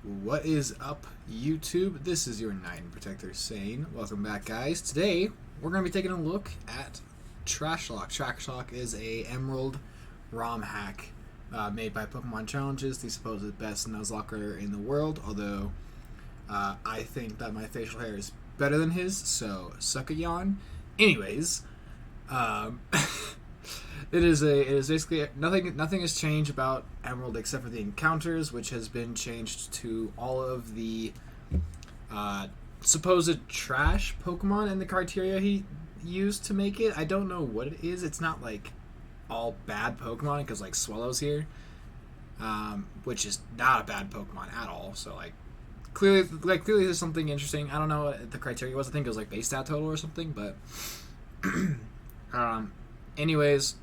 What is up, YouTube? This is your Knight and Protector Sane. Welcome back, guys. Today, we're going to be taking a look at Trashlocke. Trashlocke is a Emerald ROM hack made by PokemonChallenges, the supposed best nuzlocker in the world, although I think that my facial hair is better than his, so suck a yawn. Anyways, It is basically nothing has changed about Emerald except for the encounters, which has been changed to all of the supposed trash Pokemon and the criteria he used to make it. I don't know what it is. It's not like all bad Pokemon because like Swellow's here, which is not a bad Pokemon at all. So clearly there's something interesting. I don't know what the criteria was. I think it was like base stat total or something, but anyways.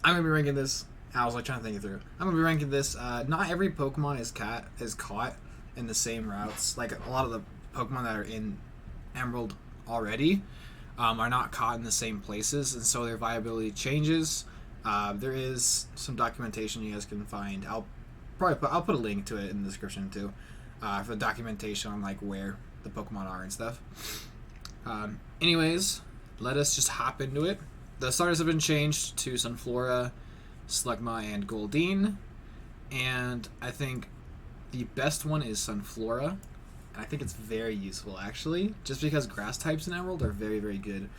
I'm going to be ranking this. I was trying to think it through. I'm going to be ranking this. Not every Pokemon is caught in the same routes. Like a lot of the Pokemon that are in Emerald already are not caught in the same places, and so their viability changes. There is some documentation you guys can find. I'll put a link to it in the description too, for the documentation on where the Pokemon are and stuff. Anyways, let us just hop into it. The starters have been changed to Sunflora, Slugma, and Goldeen, and I think the best one is Sunflora, and I think it's very useful actually, just because grass types in Emerald are very, very good.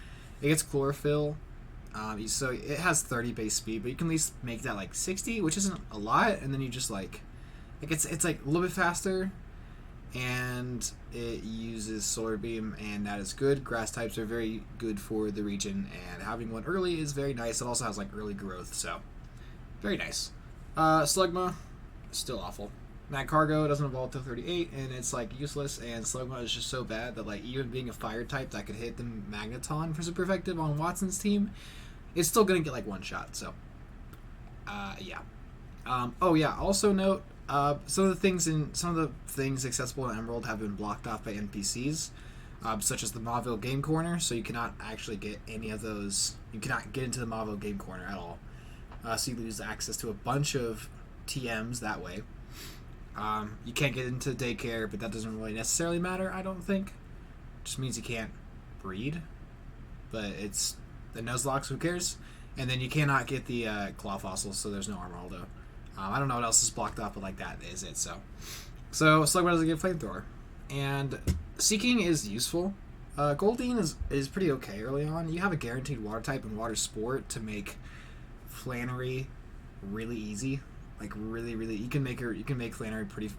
It gets Chlorophyll, so it has 30 base speed, but you can at least make that 60, which isn't a lot, and then you just it's a little bit faster, and it uses Solar Beam, and that is good. Grass types are very good for the region, and having one early is very nice. It also has early growth, so very nice. Slugma, still awful. Mad Cargo doesn't evolve till 38, and it's useless, and Slugma is just so bad that even being a fire type that could hit the Magneton for super effective on Watson's team, it's still gonna get one shot. So yeah. Oh yeah, also note, some of the things accessible in Emerald have been blocked off by NPCs, such as the Mauville Game Corner, so you cannot actually get any of those. You cannot get into the Mauville Game Corner at all, so you lose access to a bunch of TMs that way. You can't get into daycare, but that doesn't really necessarily matter, I don't think. It just means you can't breed, but it's the Nuzlocke, who cares? And then you cannot get the Claw Fossils, so there's no Armaldo. I don't know what else is blocked off, but that is it. So Slugma doesn't get Flamethrower, and Seeking is useful. Goldeen is pretty okay early on. You have a guaranteed Water type and Water Sport to make Flannery really easy. Really, you can make Flannery pretty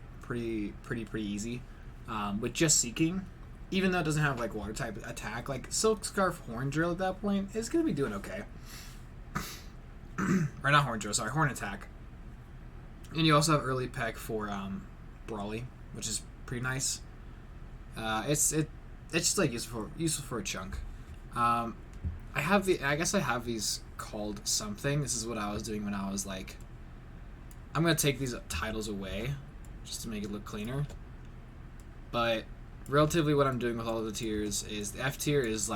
easy with just Seeking. Even though it doesn't have Water type attack, Silk Scarf Horn Drill at that point is gonna be doing okay. Or not Horn Drill, sorry, Horn Attack. And you also have early Peck for Brawly, which is pretty nice. It's just useful for a chunk. I guess I have these called something. This is what I was doing when I was I'm gonna take these titles away just to make it look cleaner. But relatively, what I'm doing with all of the tiers is the F tier is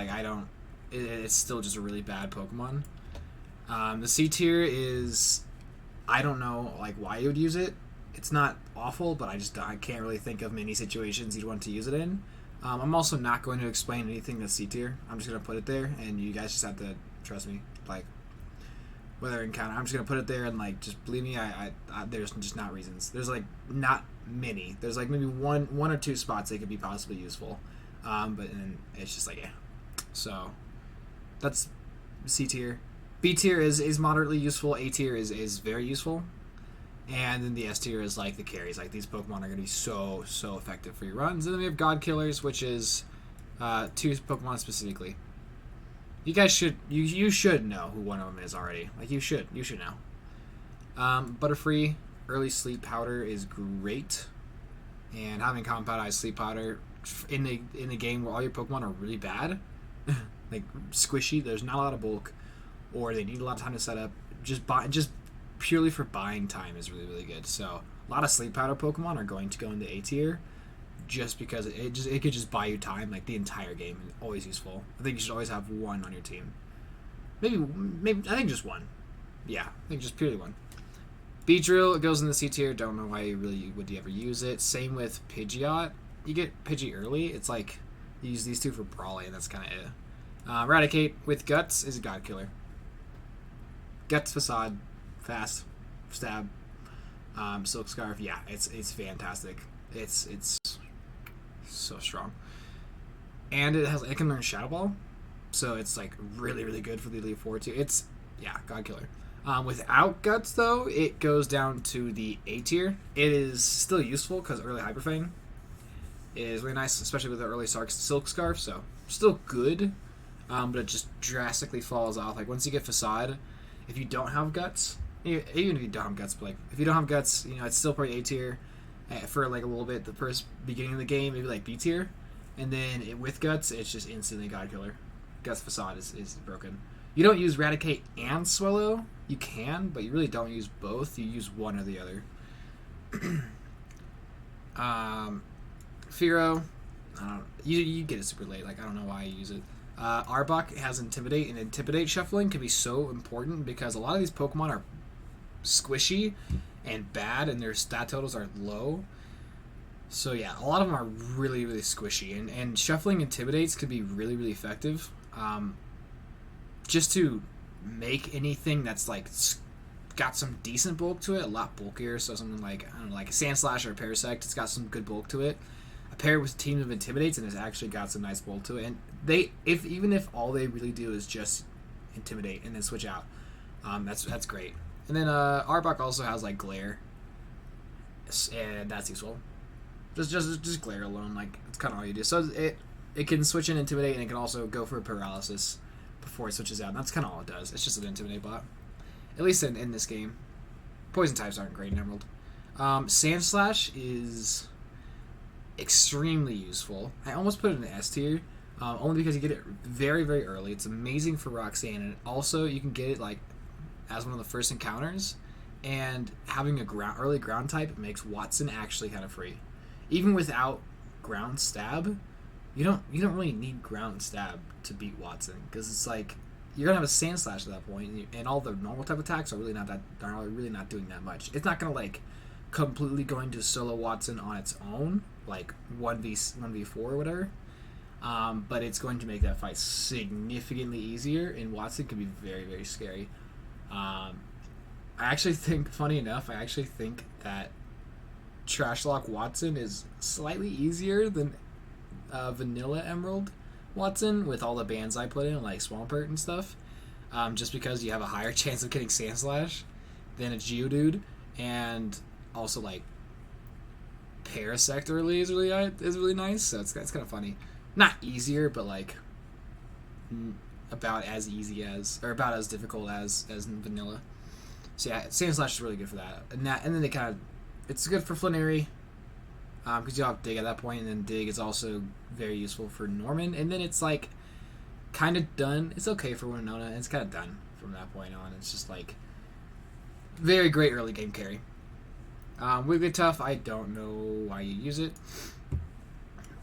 it's still just a really bad Pokemon. The C tier is, I don't know why you would use it. It's not awful, but I can't really think of many situations you'd want to use it in. I'm also not going to explain anything that's C tier. I'm just going to put it there, and you guys just have to trust me. Whether encounter, I'm just going to put it there, and just believe me, I there's just not reasons. There's not many. There's maybe one or two spots they could be possibly useful. But then it's just yeah. So that's C tier. B tier is moderately useful. A tier is very useful, and then the S tier is the carries. These Pokemon are going to be so effective for your runs. And then we have God Killers, which is 2 Pokemon specifically. You guys should you should know who one of them is already. You should know. Butterfree early Sleep Powder is great, and having Compound Sleep Powder in the game where all your Pokemon are really bad, squishy. There's not a lot of bulk, or they need a lot of time to set up. Just purely for buying time is really, really good. So a lot of Sleep Powder Pokemon are going to go into A tier, just because it could just buy you time the entire game, and always useful. I think you should always have one on your team. Maybe I think just one. Yeah, I think just purely one. Beedrill goes in the C tier. Don't know why you really would ever use it. Same with Pidgeot. You get Pidgey early. It's like you use these two for Brawly, and that's kind of it. Eradicate with Guts is a God Killer. Guts, Facade, Fast, Stab, Silk Scarf. Yeah, it's fantastic. It's so strong, and it can learn Shadow Ball, so it's like really good for the Elite Four too. It's God Killer. Without Guts though, it goes down to the A tier. It is still useful because early Hyper Fang is really nice, especially with the early Silk Scarf. So still good, but it just drastically falls off. Like once you get Facade, if you don't have Guts, even if you don't have Guts, but like if you don't have Guts, it's still probably A tier for like a little bit. The first beginning of the game, maybe like B tier, and then with Guts, it's just instantly God Killer. Guts Facade is broken. You don't use Eradicate and Swallow. You can, but you really don't use both. You use one or the other. Fearow, you get it super late. Like I don't know why you use it. Arbok has Intimidate, and Intimidate shuffling can be so important because a lot of these Pokemon are squishy and bad, and their stat totals are low. So yeah, a lot of them are really squishy, and shuffling Intimidates could be really effective. Just to make anything that's like got some decent bulk to it, a lot bulkier. So something like like a Sandslash or a Parasect, it's got some good bulk to it. I pair it with teams of Intimidates, and it's actually got some nice bulk to it. And even if all they really do is just Intimidate and then switch out, that's great. And then Arbok also has like Glare, and that's useful. Just Glare alone, like it's kind of all you do. So it can switch in Intimidate, and it can also go for Paralysis before it switches out. And that's kind of all it does. It's just an Intimidate bot. At least in this game. Poison types aren't great in Emerald. Sandslash is extremely useful. I almost put it in the S tier, only because you get it very early. It's amazing for Roxanne, and also you can get it like as one of the first encounters, and having a early ground type makes Watson actually kind of free. Even without ground stab, you don't really need ground stab to beat Watson, because it's like you're gonna have a Sandslash at that point, and all the normal type attacks are really not doing that much. It's not gonna like completely going to solo Watson on its own, like 1v4 or whatever. But it's going to make that fight significantly easier, and Watson can be very scary. I actually think, funny enough, that Trashlock Watson is slightly easier than Vanilla Emerald Watson with all the bands I put in, like Swampert and stuff. Just because you have a higher chance of getting Sandslash than a Geodude, and also like Parasect early is really nice. So it's kind of funny. Not easier, but like about as easy as, or about as difficult as in Vanilla. So yeah, Sandslash is really good for that. And then they kind of, it's good for Flannery, because you'll have Dig at that point, and then Dig is also very useful for Norman. And then it's like kind of done. It's okay for Winona, and it's kind of done from that point on. It's just like very great early game carry. Wigglytuff, I don't know why you use it.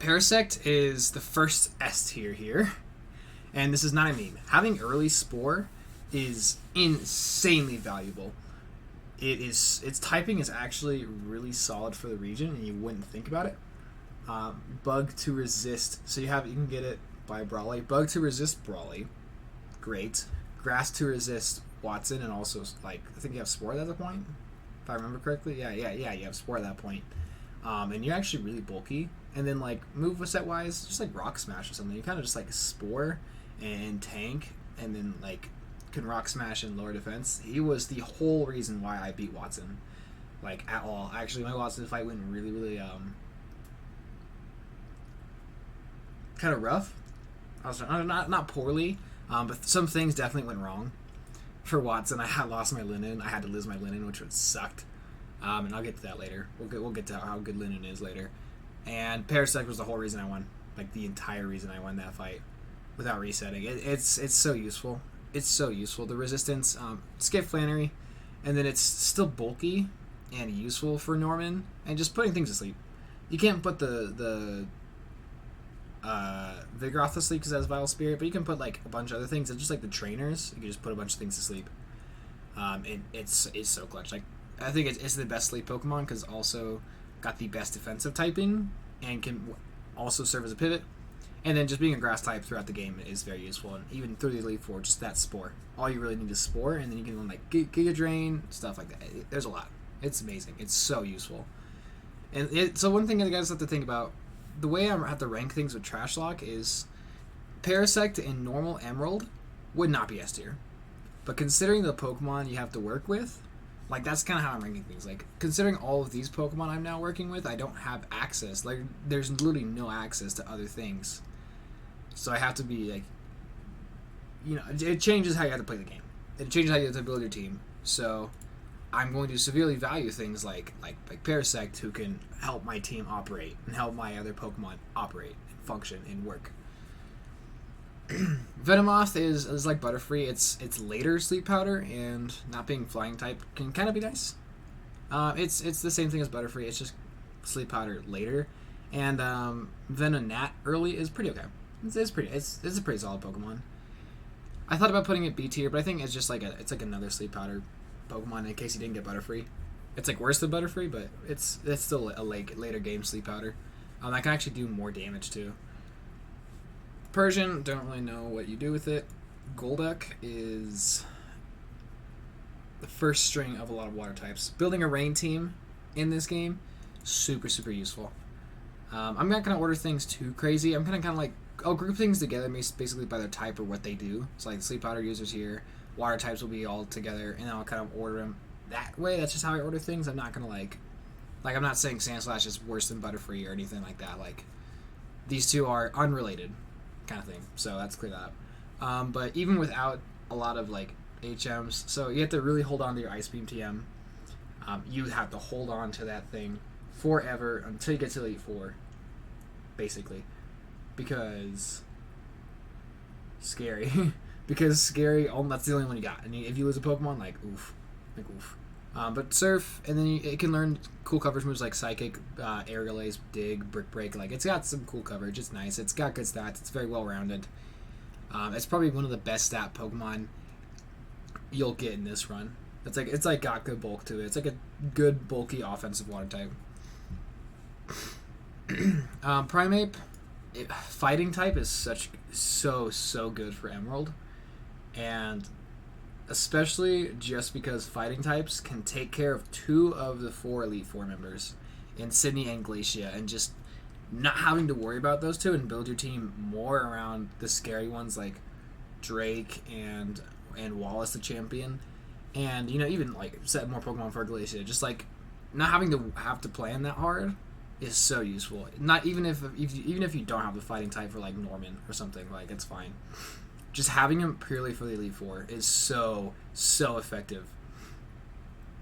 Parasect is the first S tier here, and this is not a meme. Having early Spore is insanely valuable. Its typing is actually really solid for the region, and you wouldn't think about it. Bug to resist, so you can get it by Brawly. Bug to resist Brawly, great. Grass to resist Watson, and also like I think you have Spore at that point, if I remember correctly. Yeah, you have Spore at that point. And you're actually really bulky. And then like moveset wise, just like Rock Smash or something. You kind of just like Spore and tank, and then like can Rock Smash and lower defense. He was the whole reason why I beat Watson, like at all. Actually, my Watson fight went really kind of rough. I was not poorly, but some things definitely went wrong for Watson. I had lost my Linen. I had to lose my Linen, which would sucked. And I'll get to that later. We'll get to how good Linen is later. And Parasect was the whole reason I won, like the entire reason I won that fight, without resetting. It's so useful. It's so useful. The resistance, skip Flannery, and then it's still bulky and useful for Norman, and just putting things to sleep. You can't put the Vigoroth to sleep because it has Vital Spirit, but you can put like a bunch of other things. It's just like the trainers. You can just put a bunch of things to sleep. It's so clutch. Like I think it's the best sleep Pokemon because also got the best defensive typing and can also serve as a pivot. And then just being a grass type throughout the game is very useful. And even through the Elite Four, just that Spore. All you really need is Spore, and then you can like Giga Drain, stuff like that. There's a lot. It's amazing. It's so useful. And so one thing you guys have to think about, the way I have to rank things with Trashlock is Parasect in normal Emerald would not be S tier. But considering the Pokemon you have to work with, like, that's kind of how I'm ranking things. Like, considering all of these Pokemon I'm now working with, I don't have access. Like, there's literally no access to other things. So I have to be, like, you know, it changes how you have to play the game. It changes how you have to build your team. So I'm going to severely value things like Parasect, who can help my team operate and help my other Pokemon operate and function and work. Venomoth is like Butterfree. It's later Sleep Powder, and not being Flying type can kind of be nice. It's the same thing as Butterfree. It's just Sleep Powder later, and Venonat early is pretty okay. It's a pretty solid Pokemon. I thought about putting it B tier, but I think it's just like another Sleep Powder Pokemon in case you didn't get Butterfree. It's like worse than Butterfree, but it's still a later game Sleep Powder. That can actually do more damage too. Persian, don't really know what you do with it. Golduck is the first string of a lot of water types. Building a rain team in this game, super useful. I'm not going to order things too crazy. I'm kind of like, I'll group things together basically by their type or what they do. So like Sleep Powder users here, water types will be all together, and I'll kind of order them that way. That's just how I order things. I'm not going to like I'm not saying Sandslash is worse than Butterfree or anything like that. Like, these two are unrelated kind of thing. So that's clear that up. But even without a lot of like HMs, so you have to really hold on to your Ice Beam TM. You have to hold on to that thing forever until you get to Elite Four, basically, because scary. Because scary. Oh, that's the only one you got. And if you lose a Pokemon, like oof. But Surf, and then it can learn cool coverage moves like Psychic, Aerial Ace, Dig, Brick Break. Like, it's got some cool coverage. It's nice. It's got good stats. It's very well rounded. It's probably one of the best stat Pokemon you'll get in this run. It's like got good bulk to it. It's like a good bulky offensive water type. Primeape, fighting type is so good for Emerald, and especially just because fighting types can take care of 2 of the 4 Elite Four members in Sydney and Glacia, and just not having to worry about those 2 and build your team more around the scary ones like Drake and Wallace the champion, and you know, even like set more Pokemon for Glacia. Just like not having to plan that hard is so useful. Not even if you don't have the fighting type for like Norman or something, like, it's fine. Just having him purely for the Elite Four is so effective.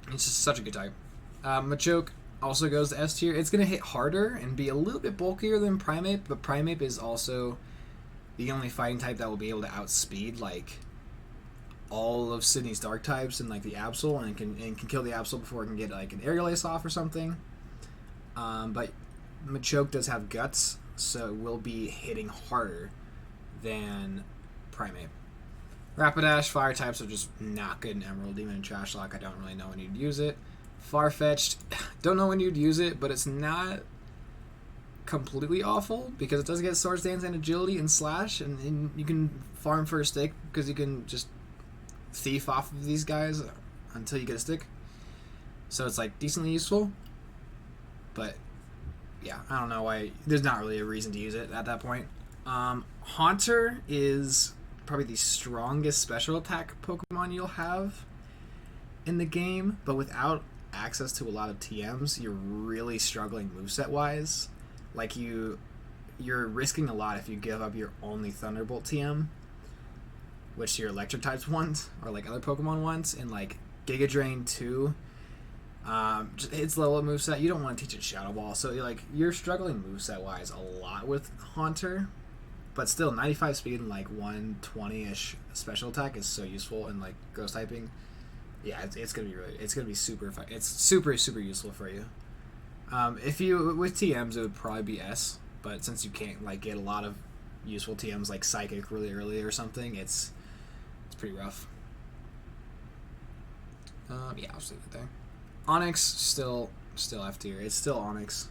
It's just such a good type. Machoke also goes to S tier. It's going to hit harder and be a little bit bulkier than Primeape, but Primeape is also the only fighting type that will be able to outspeed like all of Sydney's dark types and like the Absol, and can kill the Absol before it can get like an Aerial Ace off or something. But Machoke does have guts, so it will be hitting harder than Primeape. Rapidash, fire types are just not good in Emerald. Even in Trashlock, I don't really know when you'd use it. Farfetch'd, don't know when you'd use it, but it's not completely awful because it does get Swords Dance and Agility and Slash, and you can farm for a stick because you can just thief off of these guys until you get a stick. So it's like decently useful, but yeah, I don't know why. There's not really a reason to use it at that point. Haunter is probably the strongest special attack Pokemon you'll have in the game, but without access to a lot of TMs, you're really struggling moveset wise. Like, you're risking a lot if you give up your only Thunderbolt TM, which your electric types want, or like other Pokemon want, and like Giga Drain 2. It's level up moveset. You don't want to teach it Shadow Ball, so you're struggling moveset wise a lot with Haunter. But still, 95 speed and like 120-ish special attack is so useful in like ghost typing. Yeah, it's gonna be super. It's super useful for you. If you with TMs, it would probably be S. But since you can't like get a lot of useful TMs like Psychic really early or something, it's pretty rough. Yeah, I'll just leave it there. Onyx still F tier. It's still Onyx.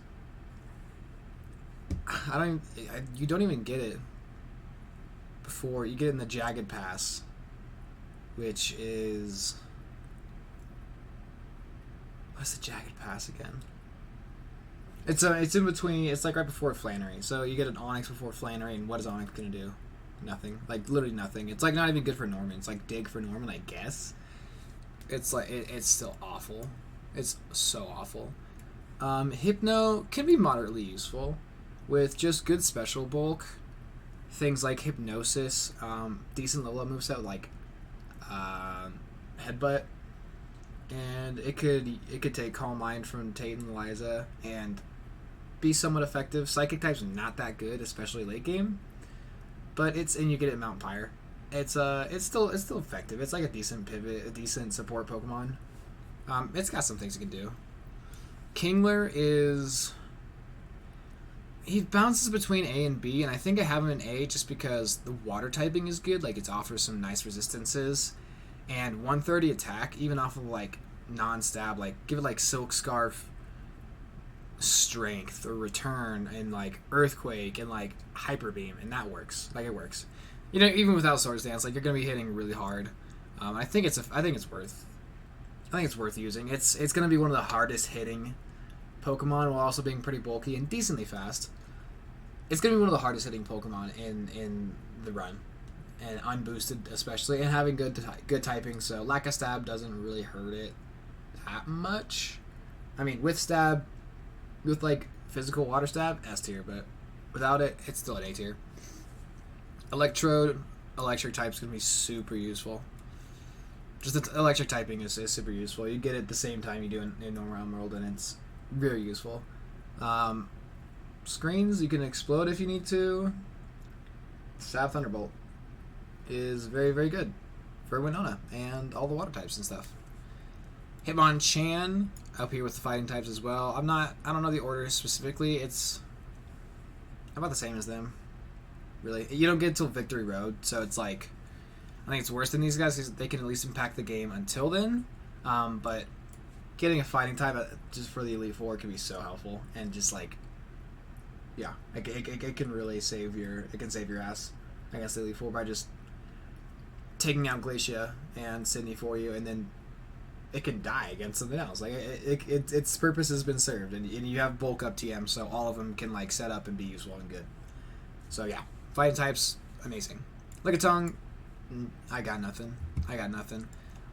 You don't even get it before you get it in the Jagged Pass, which is, what's the Jagged Pass again? It's in between. It's like right before Flannery. So you get an Onyx before Flannery, and what is Onyx gonna do? Nothing. Like literally nothing. It's like not even good for Norman. It's like dig for Norman, I guess. It's like it's still awful. It's so awful. Hypno can be moderately useful with just good special bulk. Things like Hypnosis, decent level up moveset like Headbutt, and it could take Calm Mind from Tate and Eliza and be somewhat effective. Psychic type's not that good, especially late game, but and you get it Mount Pyre. It's still effective. It's like a decent pivot, a decent support Pokemon. It's got some things it can do. Kingler he bounces between A and B, and I think I have him in A just because the water typing is good. Like, it offers some nice resistances, and 130 attack, even off of like non-stab, like give it like Silk Scarf, Strength, or Return, and like Earthquake, and like Hyper Beam, and that works. Like, it works. You know, even without Swords Dance, like, you're gonna be hitting really hard. I think it's worth using. It's gonna be one of the hardest hitting Pokemon while also being pretty bulky and decently fast. It's going to be one of the hardest hitting Pokemon in the run, and unboosted especially, and having good typing, so lack of stab doesn't really hurt it that much. I mean, with stab, with like physical water stab, S tier, but without it, it's still an A tier. Electrode, electric type's going to be super useful. Just the electric typing is super useful. You get it the same time you do in normal world, and it's very useful. Screens, you can explode if you need to. Stab Thunderbolt is very, very good for Winona and all the water types and stuff. Hitmonchan up here with the fighting types as well. I don't know the order specifically. It's about the same as them, really. You don't get until Victory Road, so it's like, I think it's worse than these guys because they can at least impact the game until then. But getting a fighting type just for the Elite Four can be so helpful, and just like, yeah, it can really save your ass against the Elite Four by just taking out Glacia and Sydney for you, and then it can die against something else. Like, its purpose has been served, and you have bulk up TM, so all of them can like set up and be useful and good. So yeah, fighting types, amazing. Lickitung, I got nothing.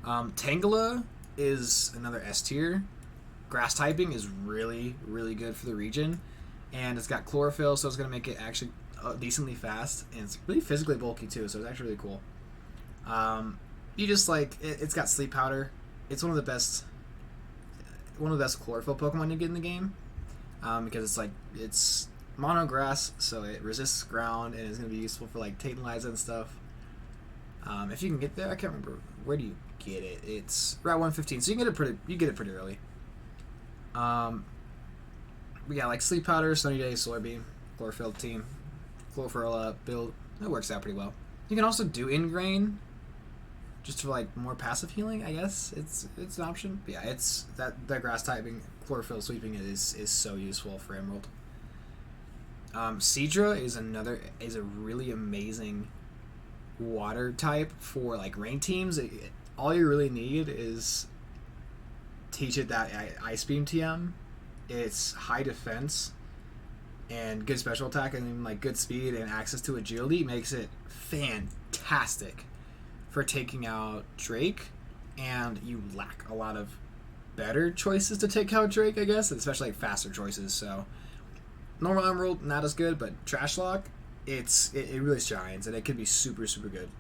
Tangela is another S tier. Grass typing is really, really good for the region, and it's got Chlorophyll, so it's going to make it actually decently fast, and it's really physically bulky too, so it's actually really cool. You just like it's got Sleep Powder. It's one of the best Chlorophyll Pokemon you get in the game, because it's mono grass, so it resists ground and is going to be useful for like Tate and Liza and stuff. If you can get there, I can't remember where do you get it. It's Route 115, so you get it pretty early. We got like Sleep Powder, Sunny Day, Solar Beam, Chlorophyll team, Chlorophyll build. That works out pretty well. You can also do Ingrain, just for like more passive healing, I guess. It's an option. But yeah, it's that grass typing, Chlorophyll sweeping is so useful for Emerald. Seadra is a really amazing water type for like rain teams. All you really need is teach it that Ice Beam TM. It's high defense and good special attack, and then like good speed and access to agility makes it fantastic for taking out Drake, and you lack a lot of better choices to take out Drake, I guess, especially like faster choices. So normal Emerald, not as good, but Trashlock, it really shines, and it can be super, super good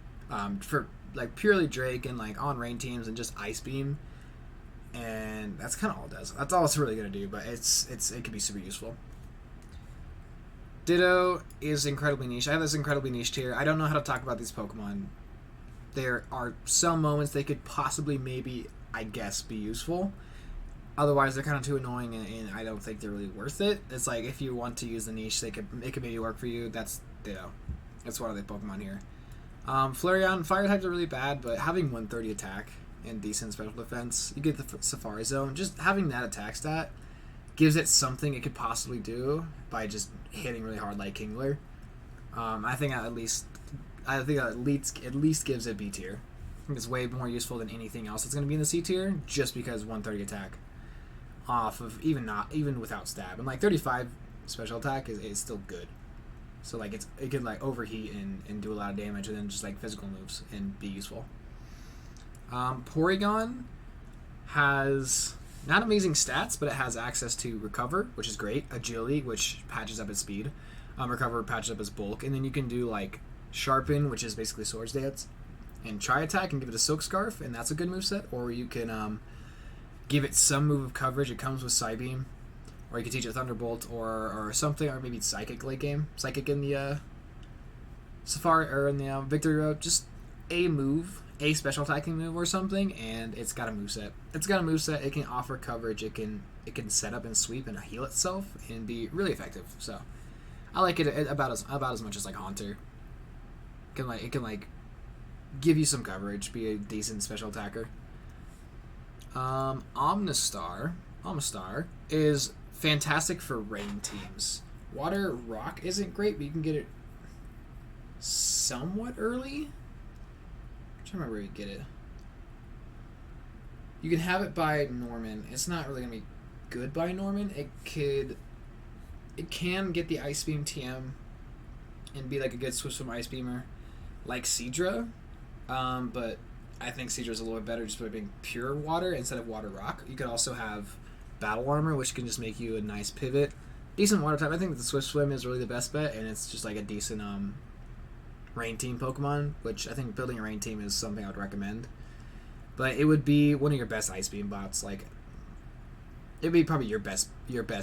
for like purely Drake and like on rain teams and just Ice Beam, and that's kind of all it does. That's all it's really gonna do, but it can be super useful. Ditto is incredibly niche. I have this incredibly niche tier. I don't know how to talk about these Pokemon. There are some moments they could possibly, maybe, I guess, be useful. Otherwise, they're kind of too annoying, and I don't think they're really worth it. It's like, if you want to use the niche, it could maybe work for you. That's Ditto. That's one of the Pokemon here. Flareon, Fire types are really bad, but having 130 attack and decent special defense. You get the Safari Zone. Just having that attack stat gives it something it could possibly do by just hitting really hard like Kingler. I think at least gives it B tier. I think it's way more useful than anything else that's going to be in the C tier, just because 130 attack off of even without stab, and like 35 special attack is still good. So like it can like overheat and do a lot of damage, and then just like physical moves and be useful. Porygon has not amazing stats, but it has access to Recover, which is great. Agility, which patches up its speed. Recover patches up its bulk, and then you can do like Sharpen, which is basically Swords Dance, and Tri Attack and give it a Silk Scarf, and that's a good moveset. Or you can give it some move of coverage. It comes with Psybeam, or you can teach it Thunderbolt or something, or maybe Psychic late game. Psychic in the Safari or in the Victory Road. Just a move, a special attacking move or something, and it's got a moveset. It can offer coverage. It can set up and sweep and heal itself and be really effective. So I like it about as much as like Haunter. It can give you some coverage, be a decent special attacker. Omnistar is fantastic for rain teams. Water Rock isn't great, but you can get it somewhat early. I'm trying to remember where you get it. You can have it by Norman. It's not really gonna be good by Norman. It can get the Ice Beam TM and be like a good Swift Swim Ice Beamer, like Seadra. But I think Seadra's a little bit better just by being pure water instead of Water Rock. You could also have Battle Armor, which can just make you a nice pivot. Decent water type. I think the Swift Swim is really the best bet, and it's just like a decent Rain Team Pokemon, which I think building a Rain Team is something I would recommend. But it would be one of your best Ice Beam bots. Like, it'd be probably your best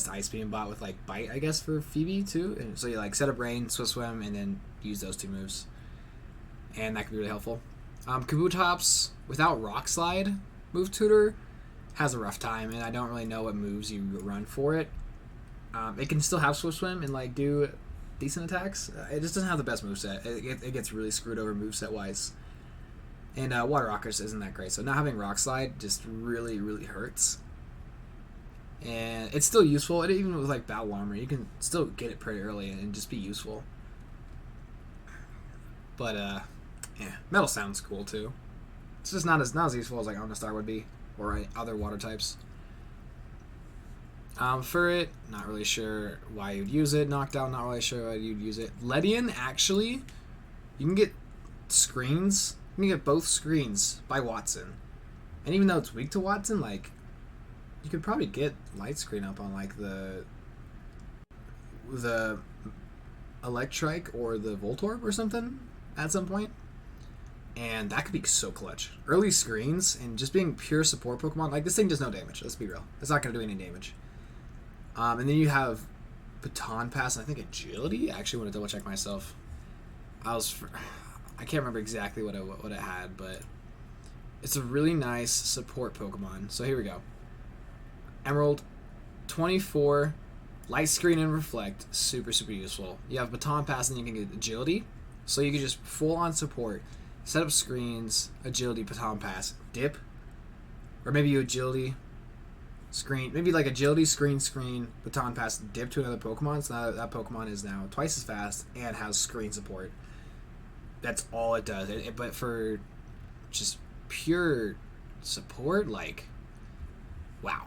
Ice Beam bot with like Bite, I guess, for Phoebe too. And so you like set up Rain, Swift Swim, and then use those two moves, and that could be really helpful. Kabutops without Rock Slide move tutor has a rough time, and I don't really know what moves you run for it. It can still have Swift Swim and like do decent attacks. It just doesn't have the best moveset. It gets really screwed over moveset wise. And Water Rockers isn't that great, so not having Rock Slide just really, really hurts. And it's still useful. Even with like Battle Armor, you can still get it pretty early and just be useful. But yeah, Metal sounds cool too. It's just not as useful as like Omnistar would be, or other water types. For it, not really sure why you'd use it. Knockdown, not really sure why you'd use it. Ledian, actually, you can get screens. You can get both screens by Watson, and even though it's weak to Watson, like you could probably get Light Screen up on like the Electrike or the Voltorb or something at some point. And that could be so clutch. Early screens and just being pure support Pokemon. Like, this thing does no damage. Let's be real. It's not going to do any damage. And then you have Baton Pass and I think Agility. I actually want to double check myself. I can't remember exactly what it had, but it's a really nice support Pokemon. So here we go. Emerald, 24, Light Screen and Reflect. Super, super useful. You have Baton Pass and you can get Agility. So you can just full on support. Set up screens, Agility, Baton Pass, dip, or maybe you Agility, screen, maybe like Agility, screen, Baton Pass, dip to another Pokemon. So now that Pokemon is now twice as fast and has screen support. That's all it does. But for just pure support, like, wow,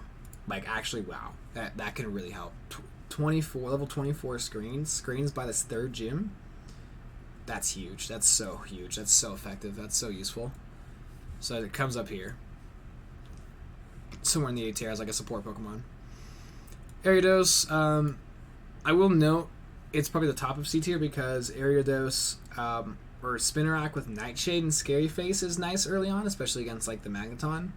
like actually wow, that can really help. 24 level 24 screens by this third gym. That's huge. That's so huge. That's so effective. That's so useful. So it comes up here. Somewhere in the A tier as like a support Pokemon. Ariados, I will note it's probably the top of C tier because Ariados or Spinarak with Nightshade and Scary Face is nice early on, especially against like the Magneton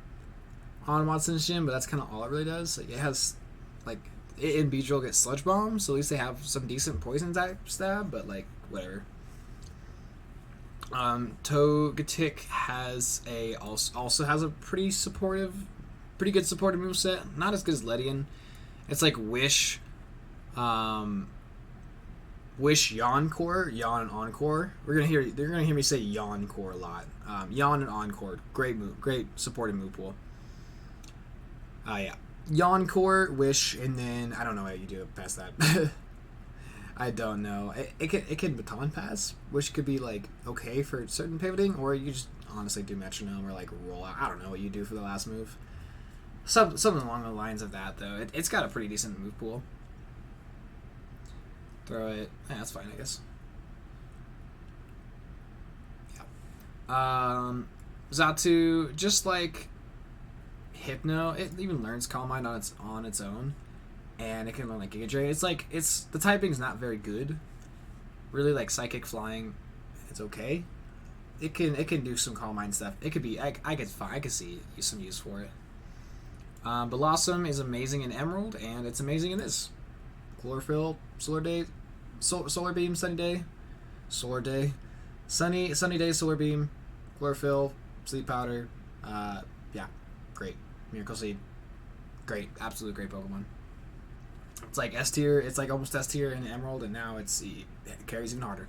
on Watson's gym, but that's kind of all it really does. Like, it has like it and Beedrill get Sludge Bomb, so at least they have some decent poison type stab, but like whatever. Togetic has also has a pretty good supportive moveset. Not as good as Ledian. It's like Wish, Wish Yawn and Encore. They're gonna hear me say Yawn-core a lot. Yawn and Encore, great move, great supporting move pool. Yeah, Yawn-core, Wish, and then I don't know how you do it past that. I don't know. It can baton pass, which could be like okay for certain pivoting, or you just honestly do metronome or like roll out. I don't know what you do for the last move. Something along the lines of that though. It's got a pretty decent move pool. Throw it. Yeah, that's fine, I guess. Yeah. Xatu, just like Hypno, it even learns Calm Mind on its own, and it can learn like Giga Drain. It's the typing's not very good. Really, like Psychic Flying, it's okay. It can do some Calm Mind stuff. It could be I could see some use for it. Blossom is amazing in Emerald, and it's amazing in this. Chlorophyll, Solar Beam, Sunny Day, Sunny Day, Solar Beam, Chlorophyll, Sleep Powder, yeah, great. Miracle Seed, great, absolutely great Pokemon. It's like S tier, it's like almost S tier in Emerald, and now it carries even harder.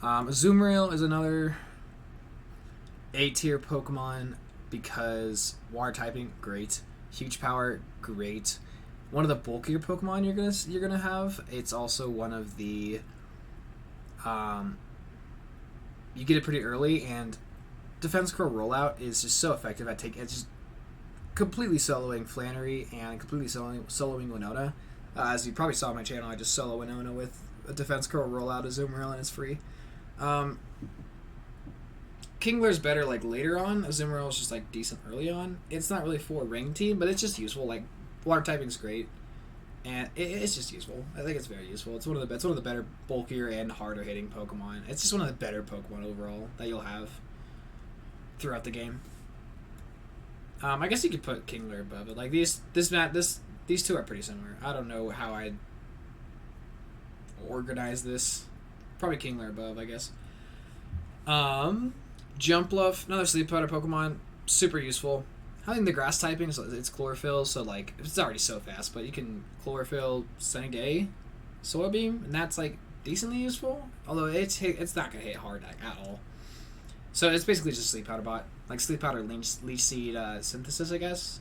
Azumarill is another A tier Pokemon because water typing, great. Huge power, great. One of the bulkier Pokemon you're gonna have. It's also one of the you get it pretty early, and Defense Curl Rollout is just so effective at it's just completely soloing Flannery and completely soloing Winona. As you probably saw on my channel, I just solo Winona with a Defense Curl Rollout Azumarill, and it's free. Kingler's better like later on. Azumarill is just like decent early on. It's not really for ring team, but it's just useful. Like water typing's great, and it's just useful. I think it's very useful. It's one of the better, bulkier and harder hitting Pokemon. It's just one of the better Pokemon overall that you'll have throughout the game. I guess you could put Kingler above it. Like these two are pretty similar. I don't know how I'd organize this. Probably Kingler above, I guess. Jumpluff, another Sleep Powder Pokemon, super useful. I think the grass typing, so it's Chlorophyll, so like it's already so fast, but you can Chlorophyll, Sunny Day, Solar Beam, and that's like decently useful. Although it's not gonna hit hard at all. So it's basically just Sleep Powder bot, like Sleep Powder Leech Seed Synthesis, I guess.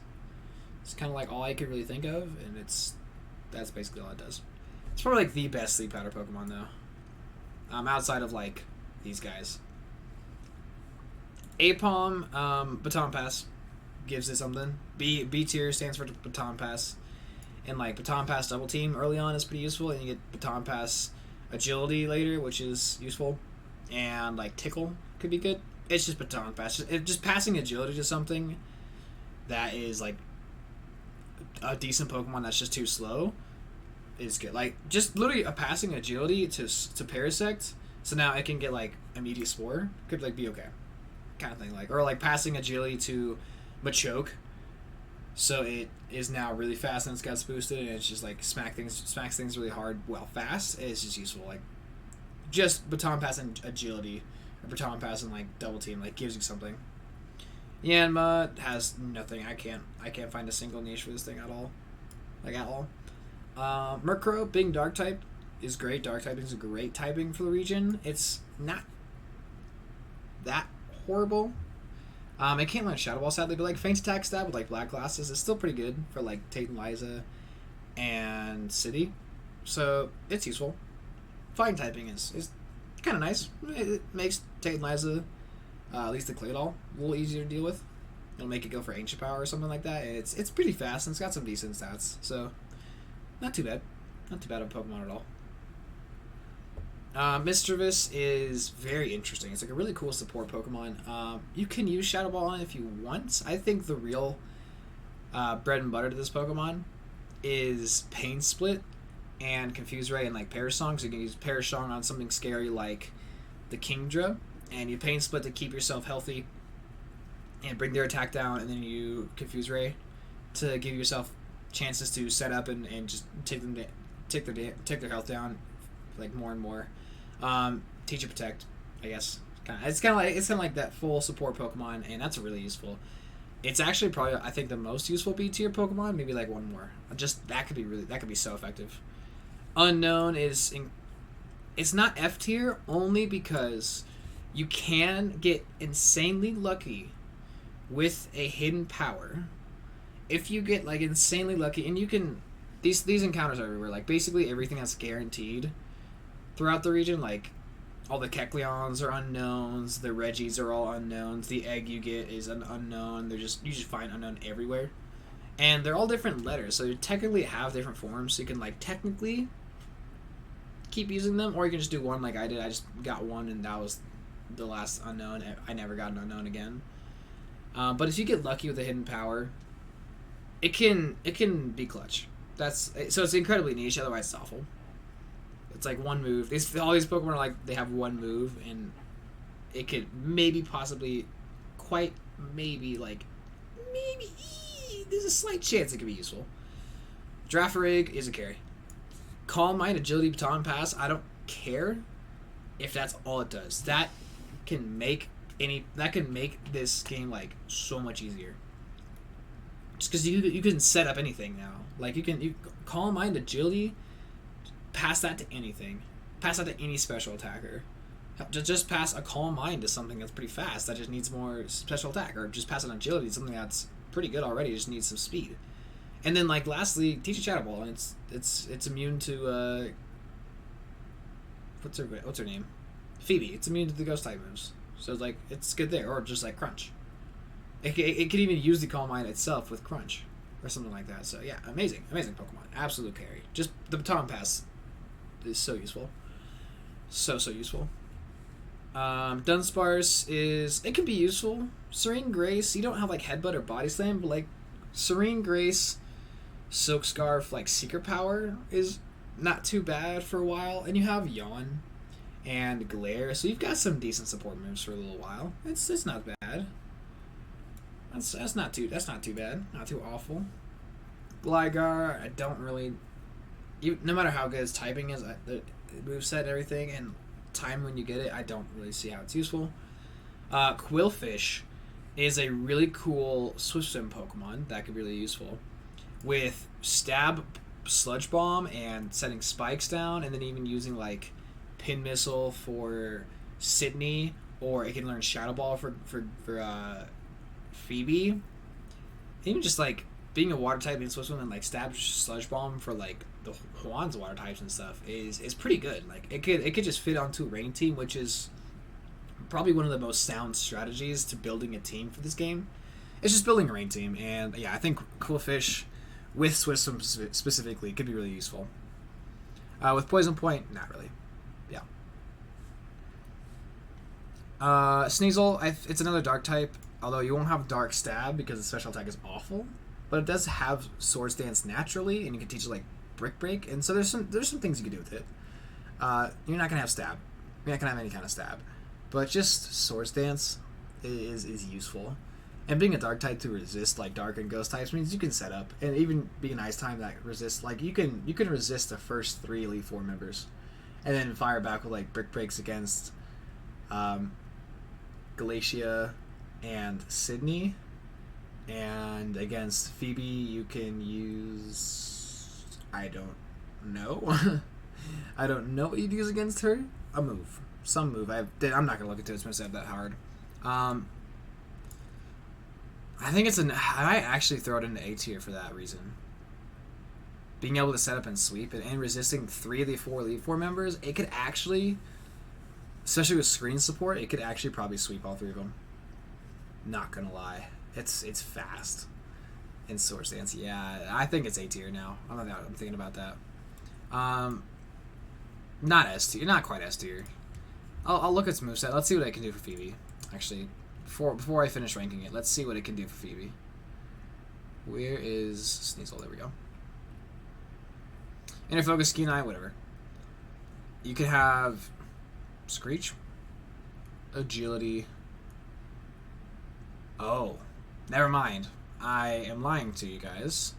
It's kind of like all I could really think of, and that's basically all it does. It's probably like the best Sleep Powder Pokemon though, outside of like these guys. Apom, Baton Pass gives it something. B tier stands for Baton Pass, and like Baton Pass double team early on is pretty useful, and you get Baton Pass Agility later, which is useful, and like Tickle could be good. It's just Baton Pass. Just passing Agility to something that is like a decent Pokemon that's just too slow is good. Like just literally a passing Agility to Parasect, so now it can get like immediate Spore could like be okay, kind of thing. Like or like passing Agility to Machoke, so it is now really fast and it's got boosted, and it's just like smacks things really hard fast. It's just useful. Like just Baton Pass and Agility, or Baton Pass and like double team like gives you something. Yanma has nothing. I can't find a single niche for this thing at all, like at all. Murkrow being dark type is great. Dark typing is a great typing for the region. It's not that horrible. It can't learn Shadow Ball sadly, but like Feint Attack Stab with like Black Glasses is still pretty good for like Tate and Liza and City, so it's useful. Flying typing is kind of nice. It makes Tate and Liza, at least the Claydol, a little easier to deal with. It'll make it go for Ancient Power or something like that. It's pretty fast and it's got some decent stats, so not too bad. Not too bad of a Pokemon at all. Mischievous is very interesting. It's like a really cool support Pokemon. You can use Shadow Ball on it if you want. I think the real bread and butter to this Pokemon is Pain Split and Confuse Ray and like Perish Song. So you can use Perish Song on something scary like the Kingdra, and you Pain Split to keep yourself healthy and bring their attack down, and then you Confuse Ray to give yourself chances to set up and just take their health down like more and more. Teach and Protect, I guess. It's kind of like that full support Pokemon, and that's really useful. It's actually probably I think the most useful B tier Pokemon. Maybe like one more. Just that could be so effective. Unknown is It's not F tier only because you can get insanely lucky with a hidden power. If you get like insanely lucky, and you can, these encounters are everywhere. Like basically everything that's guaranteed throughout the region. Like all the Kecleons are unknowns, the Reggies are all unknowns. The egg you get is an unknown. You just find unknown everywhere, and they're all different letters. So you technically have different forms. So you can like technically keep using them, or you can just do one like I did. I just got one, and that was the last unknown. I never got an unknown again. But if you get lucky with a hidden power, it can be clutch. So it's incredibly niche. Otherwise, it's awful. It's like one move. All these Pokemon are like they have one move, and it could maybe possibly, quite maybe there's a slight chance it could be useful. Girafarig is a carry. Calm Mind, Agility, Baton Pass. I don't care if that's all it does. That can make this game like so much easier. Just because you can set up anything now. Like you Calm Mind, Agility, pass that to anything. Pass that to any special attacker. Just pass a Calm Mind to something that's pretty fast that just needs more special attack, or just pass an Agility to something that's pretty good already, just needs some speed. And then like lastly, teach a Shadow Ball, and it's immune to what's her name? Phoebe. It's immune to the Ghost type moves, so like it's good there. Or just like Crunch. It could even use the Calm Mind itself with Crunch or something like that. So yeah, amazing Pokemon, absolute carry. Just the Baton Pass is so useful, so useful. Dunsparce it can be useful. Serene Grace, you don't have like Headbutt or Body Slam, but like Serene Grace, Silk Scarf, like Secret Power is not too bad for a while, and you have Yawn and Glare, so you've got some decent support moves for a little while. It's not bad. That's not too bad. Not too awful. Gligar, I don't really. No matter how good its typing is, the moveset and everything, and time when you get it, I don't really see how it's useful. Quillfish is a really cool Swift Swim Pokemon that could be really useful with Stab, Sludge Bomb, and setting spikes down, and then even using like Pin Missile for Sydney, or it can learn Shadow Ball for Phoebe. Even just like being a water type in Swift Swim and like Stab, Sludge Bomb for like the Hoenn's water types and stuff is pretty good. Like it could just fit onto a Rain team, which is probably one of the most sound strategies to building a team for this game. It's just building a Rain team, and yeah, I think Quillfish with Swift Swim specifically could be really useful. With Poison Point, not really. Yeah. Sneasel, it's another Dark type, although you won't have Dark Stab because the special attack is awful, but it does have Swords Dance naturally, and you can teach it like Brick Break, and so there's some things you can do with it. You're not gonna have Stab. You're not gonna have any kind of Stab, but just Swords Dance is useful. And being a Dark type to resist like Dark and Ghost types means you can set up, and even being an Ice type that resists, like you can resist the first 3 Elite Four members, and then fire back with like Brick Breaks against Glacia and Sydney, and against Phoebe you can use, I don't know. I don't know what you'd use against her. A move, some move. I'm not gonna look into it. It's gonna say that hard. I think I actually throw it into A tier for that reason. Being able to set up and sweep and resisting 3 of the 4 Elite Four members, it could actually, especially with screen support, it could actually probably sweep all 3 of them. Not gonna lie, it's fast. In Swords Dance, yeah, I think it's A tier now. I'm thinking about that. Not S tier, not quite S tier. I'll look at its moveset. Let's see what I can do for Phoebe. Actually, before I finish ranking it, let's see what it can do for Phoebe. Where is Sneasel? There we go. Inner Focus, Keen-Eye, whatever. You could have Screech, Agility. Oh, never mind. I am lying to you guys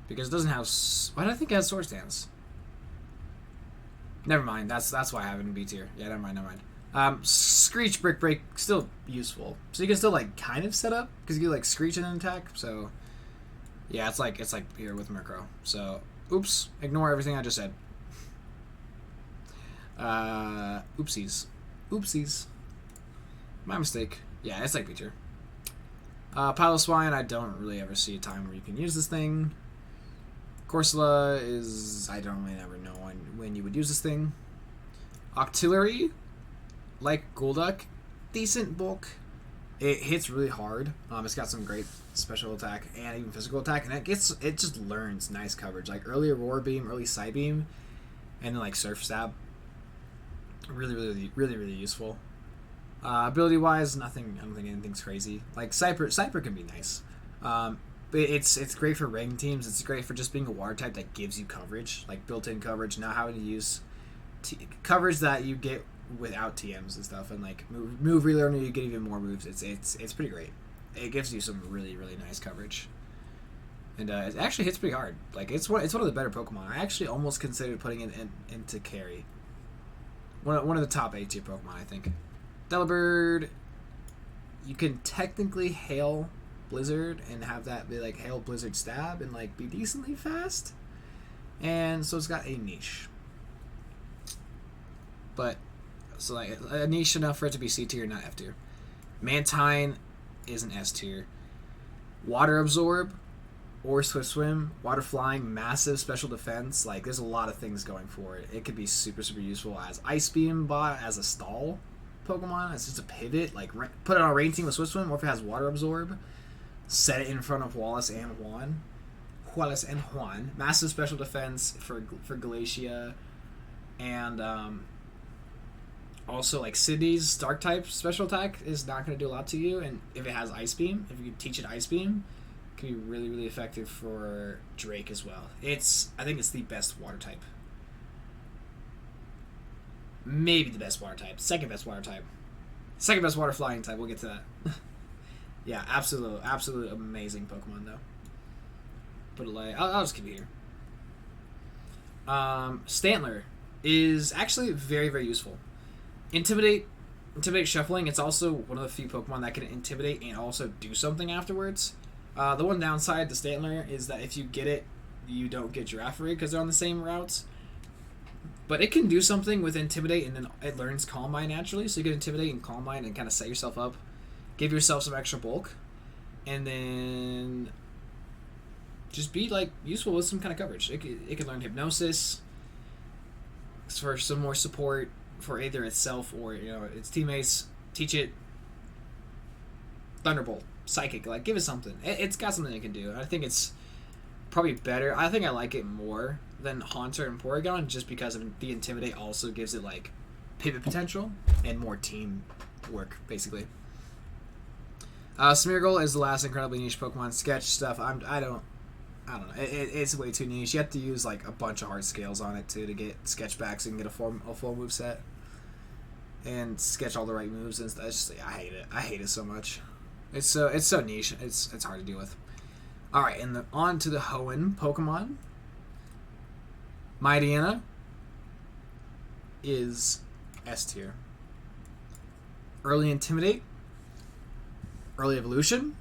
because it doesn't have. Why do I think it has Swords Dance? Never mind. That's why I have it in B tier. Yeah, never mind. Screech, Brick Break, still useful. So you can still like kind of set up because you can like Screech and an attack. So yeah, it's like here with Murkrow. So oops, ignore everything I just said. Oopsies. My mistake. Yeah, it's like B tier. Piloswine, I don't really ever see a time where you can use this thing. Corsola is... I don't really ever know when you would use this thing. Octillery, like Golduck, decent bulk. It hits really hard. It's got some great special attack and even physical attack, and it just learns nice coverage. Like early Aurora Beam, early Psy Beam, and then like Surf Stab. Really useful. Ability wise, nothing. I don't think anything's crazy. Like Cyper can be nice. But it's great for ranked teams. It's great for just being a water type that gives you coverage, like built-in coverage. Not having to use coverage that you get without TMs and stuff, and like move relearner, you get even more moves. It's pretty great. It gives you some really nice coverage, and it actually hits pretty hard. Like it's one of the better Pokemon. I actually almost considered putting it into carry. One of the top 8 tier Pokemon, I think. Delibird, you can technically Hail Blizzard and have that be like Hail Blizzard Stab and like be decently fast, and so it's got a niche. But so like a niche enough for it to be C tier, not F tier. Mantine is an S tier. Water Absorb or Swift Swim, Water Flying, massive special defense. Like there's a lot of things going for it. It could be super useful as Ice Beam bot, as a stall Pokemon, as just a pivot. Like put it on a rain team with Swift Swim, or if it has Water Absorb, set it in front of Wallace and Hoenn. Massive special defense for Glacia, and also like Sydney's Dark type special attack is not going to do a lot to you, and if it has Ice Beam, if you teach it Ice Beam, it can be really effective for Drake as well. I think it's the best water type. Maybe the best water type. Second best water type. Second best water flying type. We'll get to that. Yeah, absolute amazing Pokemon though. But like, I'll just keep it here. Stantler is actually very useful. Intimidate Shuffling. It's also one of the few Pokemon that can intimidate and also do something afterwards. The one downside to Stantler is that if you get it, you don't get Giraffere because they're on the same routes. But it can do something with Intimidate, and then it learns Calm Mind naturally, so you can Intimidate and Calm Mind and kind of set yourself up, give yourself some extra bulk, and then just be like useful with some kind of coverage. It can learn Hypnosis for some more support for either itself or its teammates. Teach it Thunderbolt, Psychic, like give it something. It's got something it can do. I think it's probably better. I think I like it more than Haunter and Porygon, just because of the Intimidate also gives it like pivot potential and more team work, basically. Smeargle is the last incredibly niche Pokemon. Sketch stuff. I don't know. It's way too niche. You have to use like a bunch of hard scales on it too to get sketch back, so you can get a full move set and sketch all the right moves. And that's just, I hate it. I hate it so much. It's so niche. It's hard to deal with. All right, and on to the Hoenn Pokemon. Mightyena is S tier. Early Intimidate, early Evolution,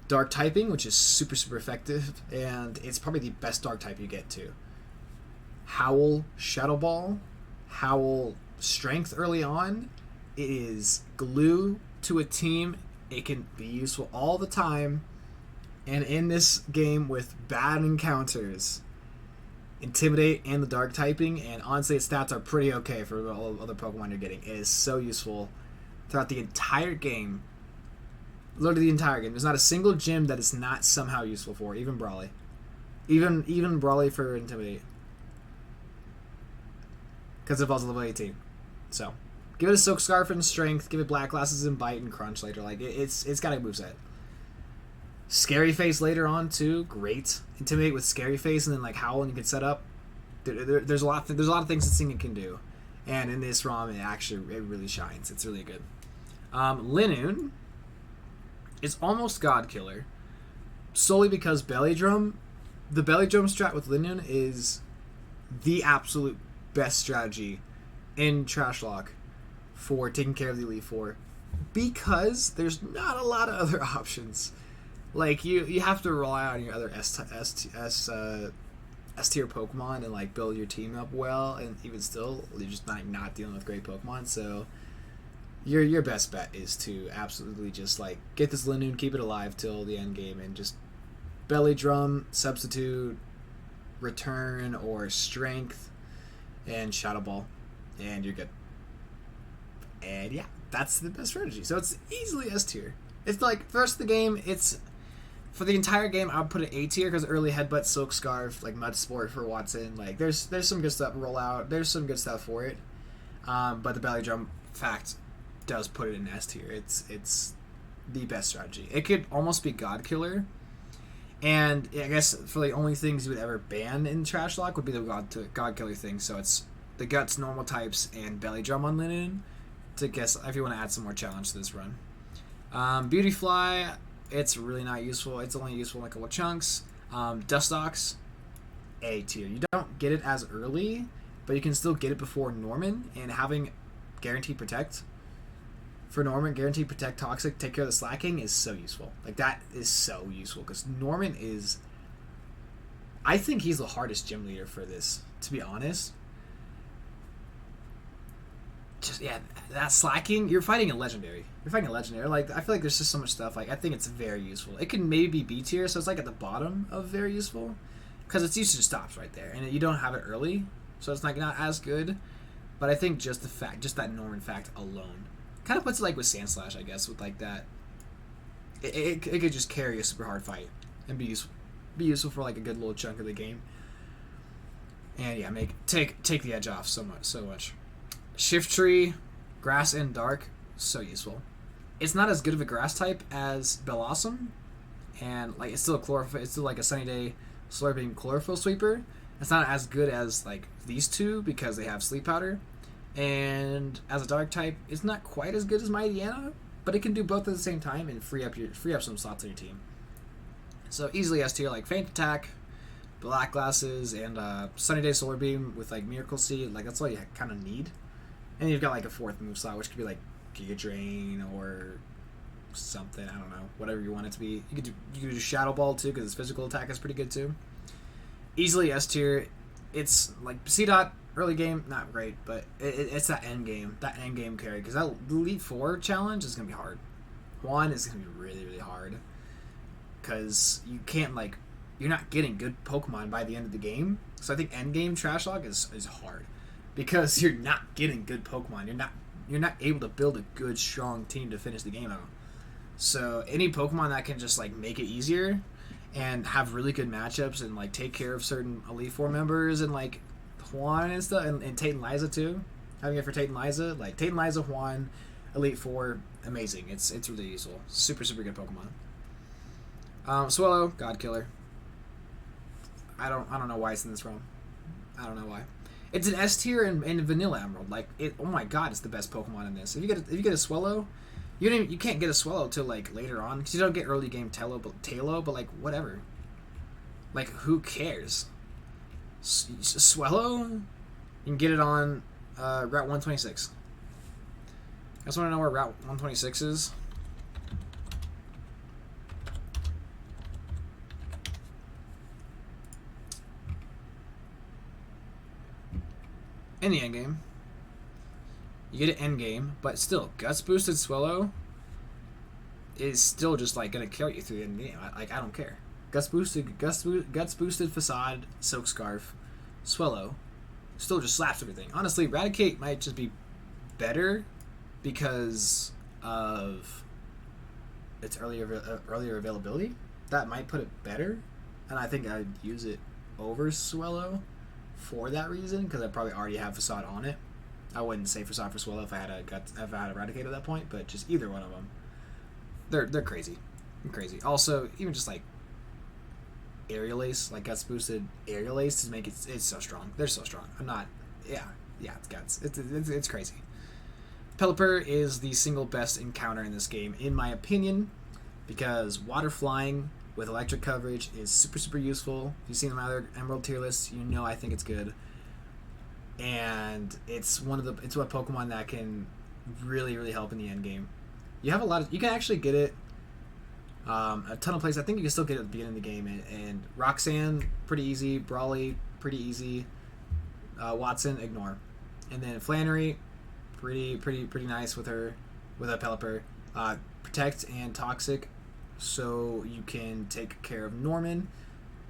Dark typing, which is super effective, and it's probably the best Dark type you get too. Howl Shadow Ball, Howl Strength early on. It is glue to a team. It can be useful all the time, and in this game with bad encounters, Intimidate and the Dark typing, and honestly its stats are pretty okay for all the other Pokemon you're getting. It is so useful throughout the entire game. Literally the entire game. There's not a single gym that is not somehow useful for, even Brawly. Even Brawly for Intimidate. Because it falls to level 18. So, give it a Silk Scarf and Strength, give it Black Glasses and Bite and Crunch later. Like, it's got a moveset. Scary Face later on too, great. Intimidate with Scary Face and then like Howl, and you can set up. There's a lot of things this thing can do, and in this ROM it really shines. It's really good. Linoone is almost God Killer, solely because Belly Drum. The Belly Drum strat with Linoone is the absolute best strategy in Trashlock for taking care of the Elite Four, because there's not a lot of other options. Like, you have to rely on your other S S tier Pokemon and like build your team up well, and even still, you're just not dealing with great Pokemon. So your best bet is to absolutely just like get this Linoon, keep it alive till the end game, and just belly drum, substitute, return, or strength, and Shadow Ball, and you're good. And yeah, that's the best strategy. So it's easily S tier. It's like first of the game, it's for the entire game I would put it A tier because early headbutt, silk scarf, like mud sport for Watson. Like there's some good stuff. Roll out. There's some good stuff for it. But the belly drum fact does put it in S tier. It's the best strategy. It could almost be God Killer. And I guess for the only things you would ever ban in Trashlock would be the God Killer thing. So it's the Guts, normal types, and belly drum on Linen. To guess if you want to add some more challenge to this run. Beauty Fly, it's really not useful. It's only useful in a couple chunks. Dustox, A tier. You don't get it as early, but you can still get it before Norman, and having Guaranteed Protect for Norman, Guaranteed Protect Toxic, take care of the slacking is so useful. Like that is so useful because Norman is, I think he's the hardest gym leader for this, to be honest. Just yeah, that slacking. You're fighting a legendary. Like I feel like there's just so much stuff. Like I think it's very useful. It can maybe be B tier, so it's like at the bottom of very useful, because it's used to stops right there, and you don't have it early, so it's like not as good. But I think just that Norman fact alone, kind of puts it like with Sandslash, I guess, with like that. It could just carry a super hard fight and be useful for like a good little chunk of the game. And yeah, take the edge off so much. Shift Tree, Grass and Dark, so useful. It's not as good of a grass type as Bellossom, and like it's still like a Sunny Day Slurping Chlorophyll Sweeper. It's not as good as like these two because they have Sleep Powder, and as a dark type, it's not quite as good as Mightyena, but it can do both at the same time and free up some slots on your team. So easily S tier, like Faint Attack, Black Glasses, and Sunny Day Solar Beam with like Miracle Seed. Like that's all you kind of need. And you've got like a fourth move slot, which could be like Giga Drain or something. I don't know, whatever you want it to be. You could do Shadow Ball too, because its physical attack is pretty good too. Easily S tier. It's like C dot early game, not great, but it's that end game carry, because that Elite Four challenge is gonna be hard. Hoenn is gonna be really really hard, because you can't like you're not getting good Pokemon by the end of the game. So I think end game Trashlocke is hard. Because you're not getting good Pokemon. You're not able to build a good, strong team to finish the game out. So any Pokemon that can just like make it easier and have really good matchups and like take care of certain Elite Four members and like Hoenn and stuff, and Tate and Liza too. Having it for Tate and Liza, like Tate and Liza, Hoenn, Elite Four, amazing. It's really useful. Super good Pokemon. Swallow, God Killer. I don't know why it's in this realm. I don't know why. It's an S tier in Vanilla Emerald. Like it. Oh my god, it's the best Pokemon in this. If you get a Swallow, you can't get a Swallow till like later on, because you don't get early game Talo, but like whatever. Like who cares? Swallow, you can get it on Route 126. I just want to know where Route 126 is. In the endgame. You get an endgame, but still, Guts boosted Swallow is still just like gonna carry you through the endgame. I don't care. Guts boosted Facade, Silk Scarf, Swallow, still just slaps everything. Honestly, Eradicate might just be better because of its earlier availability. That might put it better, and I think I'd use it over Swallow for that reason, because I probably already have Facade on it. I wouldn't say Facade for Swallow if I had Eradicate at that point, but just either one of them. They're crazy. Crazy. Also, even just like Aerial Ace, like Guts boosted Aerial Ace to make it's so strong. They're so strong. It's Guts. It's crazy. Pelipper is the single best encounter in this game, in my opinion, because water flying with electric coverage is super useful. If you've seen my other Emerald tier lists, you know I think it's good. And it's what Pokemon that can really help in the end game. You can actually get it a ton of places. I think you can still get it at the beginning of the game. And Roxanne, pretty easy. Brawly, pretty easy. Watson, ignore. And then Flannery, pretty nice with her, with a Pelipper. Protect and Toxic, so you can take care of Norman.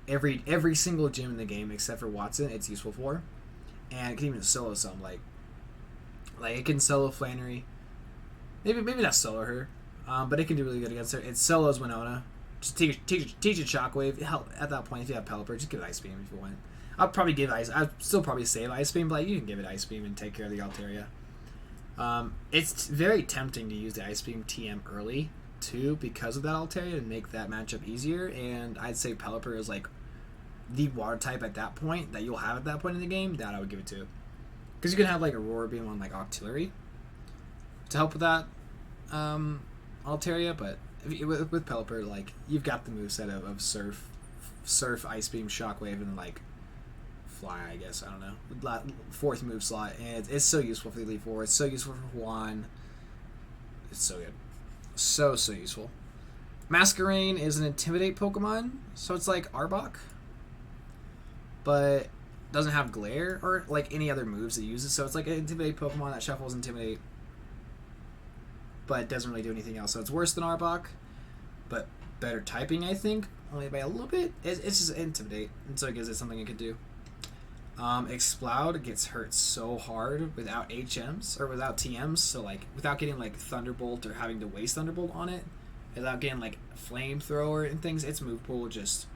Every single gym in the game except for Watson, it's useful for. And it can even solo some, like it can solo Flannery. Maybe not solo her, but it can do really good against her. It solos Winona. Just teach it Shockwave. Hell, at that point, if you have Pelipper, just give it Ice Beam if you want. I'd still probably save Ice Beam, but like, you can give it Ice Beam and take care of the Altaria. It's very tempting to use the Ice Beam TM early too because of that Altaria and make that matchup easier. And I'd say Pelipper is like the water type at that point that you'll have at that point in the game that I would give it to, because you can have like a Roar Beam on like Octillery to help with that Altaria. But with Pelipper, like, you've got the moveset of Surf, Ice Beam, Shockwave, and like Fly, I guess. I don't know. Fourth move slot, and it's so useful for the Elite Four. It's so useful for Hoenn. It's so good. So useful. Masquerain is an Intimidate Pokemon, so it's like Arbok, but doesn't have Glare or like any other moves it uses. So it's like an Intimidate Pokemon that shuffles Intimidate, but it doesn't really do anything else. So it's worse than Arbok, but better typing, I think, only by a little bit. It's just Intimidate, and so it gives it something it could do. Exploud gets hurt so hard without HMs or without TMs, so like without getting like Thunderbolt or having to waste Thunderbolt on it, without getting like Flamethrower and things, its move pool just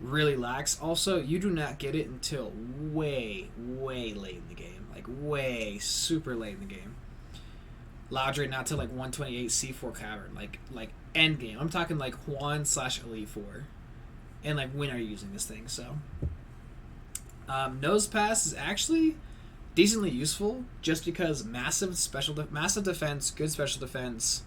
really lacks. Also, you do not get it until way late in the game, like way super late in the game. Loudred not till like 128 C4 Cavern, like Endgame. I'm talking like Hoenn/Elite Four, and like, when are you using this thing? So. Nose Pass is actually decently useful just because massive defense, good special defense,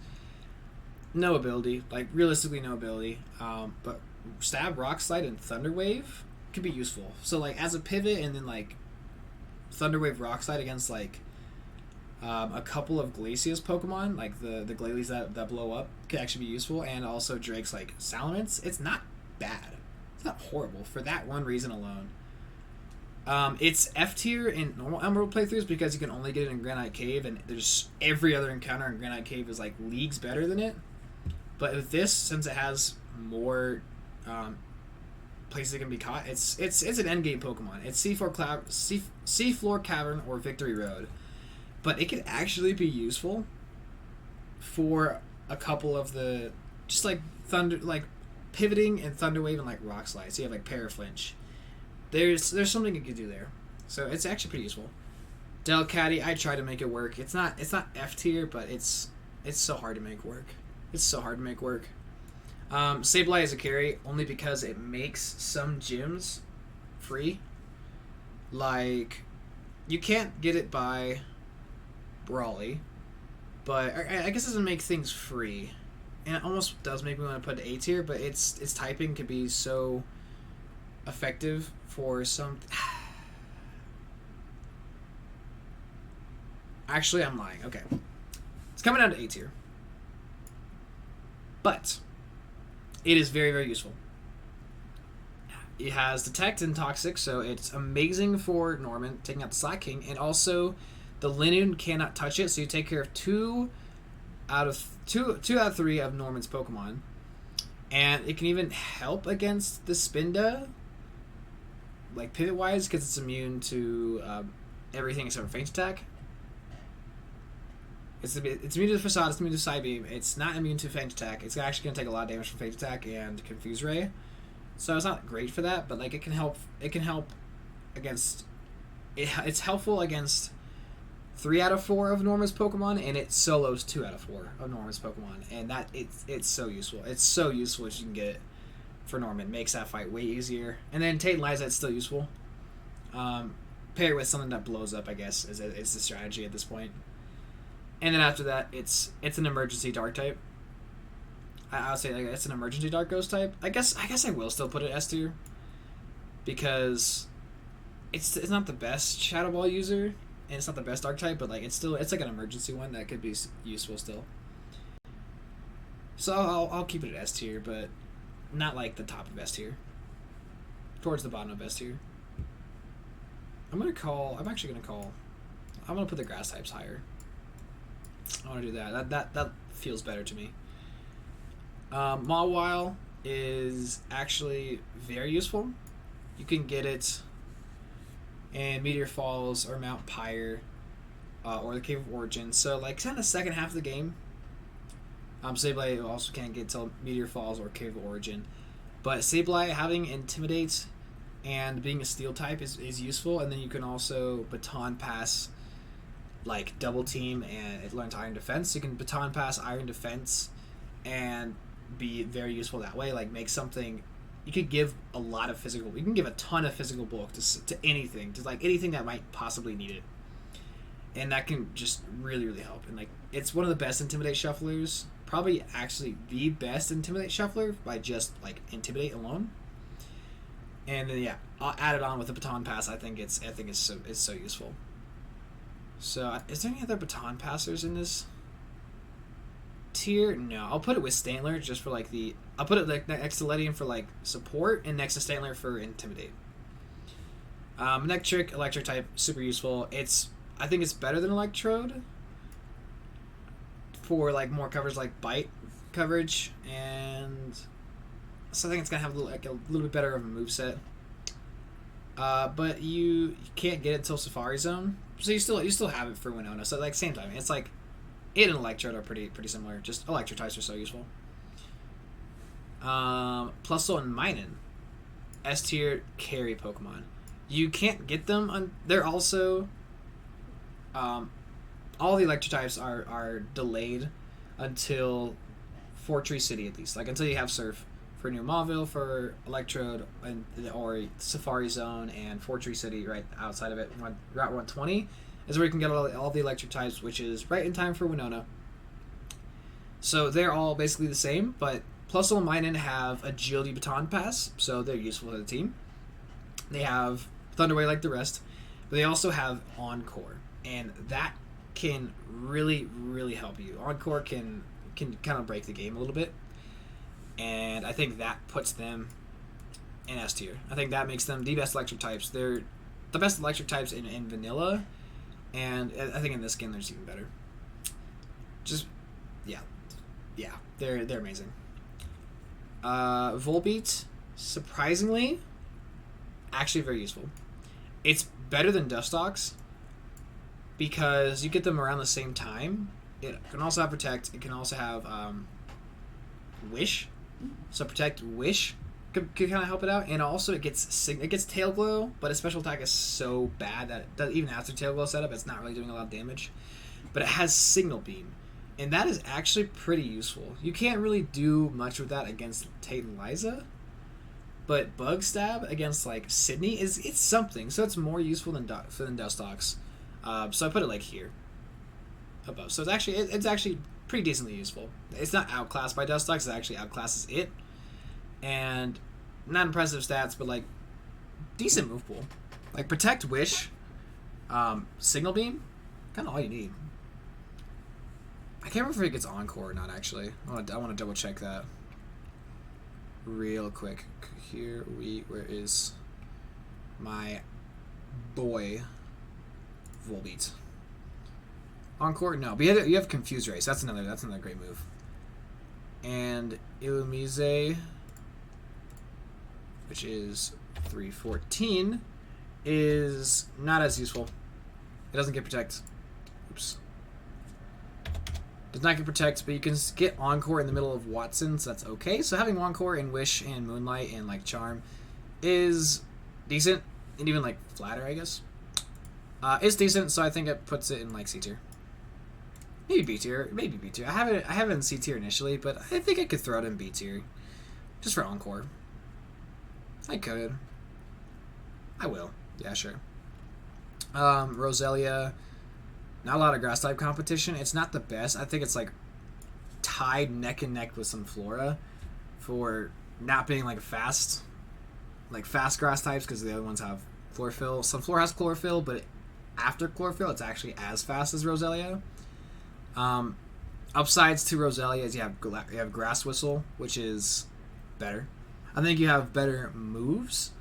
no ability, like realistically no ability. But Stab, Rock Slide, and Thunder Wave could be useful. So like as a pivot, and then like Thunder Wave, Rock Slide against like a couple of Glacier's Pokemon, like the Glalie that blow up, could actually be useful. And also Drake's like Salamence. It's not bad. It's not horrible for that one reason alone. It's F tier in normal Emerald playthroughs because you can only get it in Granite Cave, and there's every other encounter in Granite Cave is like leagues better than it. But with this, since it has more places it can be caught, it's an endgame Pokemon. It's Seafloor Cavern or Victory Road, but it can actually be useful for a couple of the just like pivoting and Thunder Wave and like Rock Slide. So you have like Paraflinch. There's something you could do there, so it's actually pretty useful. Delcatty, I try to make it work. It's not F tier, but it's so hard to make work. It's so hard to make work. Sableye is a carry only because it makes some gyms free. Like, you can't get it by Brawly, but I guess it doesn't make things free, and it almost does make me want to put it A tier. But its typing could be so effective for some. Actually, I'm lying. Okay, it's coming down to A tier, but it is very useful. It has Detect and Toxic, so it's amazing for Norman taking out the Slack King, and also the Linoon cannot touch it, so you take care of two out of 3 of Norman's Pokemon, and it can even help against the Spinda, like pivot wise, because it's immune to everything except for Feint Attack. It's immune to Facade, it's immune to Psybeam. It's not immune to Feint Attack. It's actually going to take a lot of damage from Feint Attack and Confuse Ray. So it's not great for that, but like it can help against it's helpful against 3 out of 4 of Norma's Pokemon, and it solos 2 out of 4 of Norma's Pokemon. And that it's so useful. It's so useful as you can get it for Norman. Makes that fight way easier. And then Tate and Liza, it's still useful. Pair it with something that blows up, I guess, is the strategy at this point. And then after that, it's an emergency dark type. I would say like it's an emergency dark ghost type. I guess I will still put it S tier because it's not the best Shadow Ball user, and it's not the best dark type, but like it's like an emergency one that could be useful still. So I'll keep it at S tier, but not like the top of S tier. Towards the bottom of S tier. I'm actually gonna call. I'm gonna put the grass types higher. I want to do that. That feels better to me. Mawile is actually very useful. You can get it in Meteor Falls or Mount Pyre or the Cave of Origin. So like kind of the second half of the game. Sableye also can't get till Meteor Falls or Cave of Origin. But Sableye having Intimidate and being a Steel type is useful. And then you can also Baton Pass like Double Team and it learns Iron Defense. You can Baton Pass Iron Defense and be very useful that way. Like make something... You could give a lot of physical... You can give a ton of physical bulk to anything. To like anything that might possibly need it. And that can just really, really help. And like it's one of the best Intimidate Shufflers. Probably actually the best Intimidate Shuffler by just like Intimidate alone. And then yeah, I'll add it on with the Baton Pass. I think it's so useful. So is there any other Baton Passers in this tier? No, I'll put it with Stantler just for like the... I'll put it like next to Ledian for like support and next to Stantler for Intimidate. Neck Trick, Electric type, super useful. I think it's better than Electrode for like more coverage like Bite coverage, and so I think it's gonna have a little bit better of a moveset. But you can't get it until Safari Zone, so you still have it for Winona. So like same time, it's like it and Electrode are pretty similar. Just Electric types are so useful. Plusle and Minun, S tier carry Pokemon. You can't get them. They're also all the Electric types are delayed until Fortree City at least. Like until you have Surf for New Mauville, for Electrode, or Safari Zone and Fortree City right outside of it. Route 120 is where you can get all the Electric types, which is right in time for Winona. So they're all basically the same, but Plusle and Minun have Agility Baton Pass, so they're useful to the team. They have Thunderwave like the rest, but they also have Encore, and that can really, really help you. Encore can kind of break the game a little bit, and I think that puts them in S tier. I think that makes them the best Electric types. They're the best Electric types in Vanilla, and I think in this game they're just even better. Just, yeah, they're amazing. Volbeat, surprisingly, actually very useful. It's better than Dustox because you get them around the same time. It can also have Protect. It can also have Wish. So Protect, Wish could kind of help it out. And also it gets Tail Glow, but its special attack is so bad that even after Tail Glow setup, it's not really doing a lot of damage. But it has Signal Beam, and that is actually pretty useful. You can't really do much with that against Tate and Liza, but Bug Stab against like Sydney it's something. So it's more useful than Dustox. So I put it like here, above. So it's actually pretty decently useful. It's not outclassed by Dustox. It actually outclasses it, and not impressive stats, but like decent move pool. Like Protect, Wish, Signal Beam, kind of all you need. I can't remember if it gets Encore or not, actually. I want to double check that real quick. Where is my boy Volbeat? Encore? No, but you have Confuse Race. That's another great move. And Illumise, which is 314, is not as useful. It doesn't get Protect. Oops. Does not get Protect, but you can get Encore in the middle of Watson, so that's okay. So having Encore in Wish and Moonlight and like Charm is decent, and even like Flatter, I guess. It's decent, so I think it puts it in like C tier. Maybe B tier. Maybe B tier. I have it in C tier initially, but I think I could throw it in B tier. Just for Encore. I could. I will. Yeah, sure. Roselia. Not a lot of grass type competition. It's not the best. I think it's like tied neck and neck with Sunflora for not being like fast grass types, because the other ones have Chlorophyll. Sunflora has Chlorophyll, but after Chlorophyll, it's actually as fast as Roselia. Upsides to Roselia is you have Grass Whistle, which is better. I think you have better moves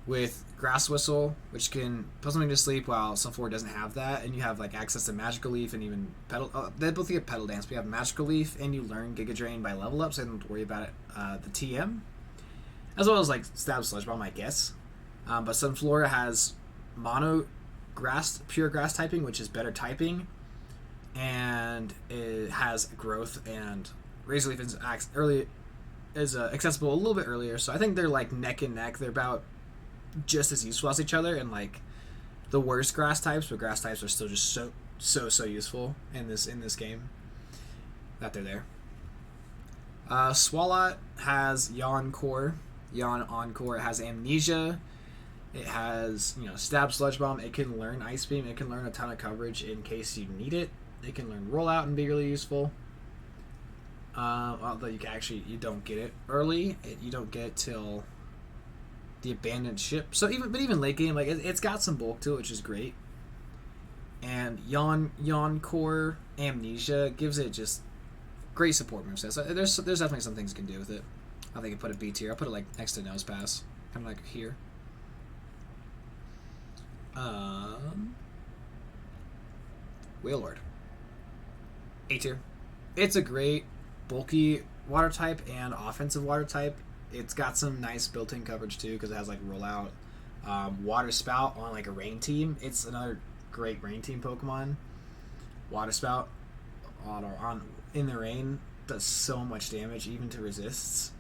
with Grass Whistle, which can put something to sleep while Sunflora doesn't have that, and you have like access to Magical Leaf and even Petal. They both get Petal Dance, but you have Magical Leaf, and you learn Giga Drain by level up, so you don't have to worry about it. The TM, as well as like Stab Sludge Bomb, I guess. But Sunflora has Mono Grass, Pure Grass typing, which is better typing, and it has Growth, and Razor Leaf is accessible a little bit earlier. So I think they're like neck and neck. They're about just as useful as each other, and like the worst grass types, but grass types are still just so useful in this game that they're there. Swalot has Yawn Core, Yawn Encore. It has Amnesia. It has, Stab Sludge Bomb. It can learn Ice Beam. It can learn a ton of coverage in case you need it. It can learn Rollout and be really useful. Although you don't get it early. You don't get it till the Abandoned Ship. So even late game, like it's got some bulk to it, which is great. And Yawn Core Amnesia gives it just great support moveset. So there's definitely some things you can do with it. I think I put it B tier. I'll put it like next to Nose Pass, kind of like here. Wailord, A tier. It's a great bulky water type and offensive water type. It's got some nice built-in coverage too because it has like Rollout, Water Spout on like a rain team. It's another great rain team Pokemon. Water Spout in the rain does so much damage even to resists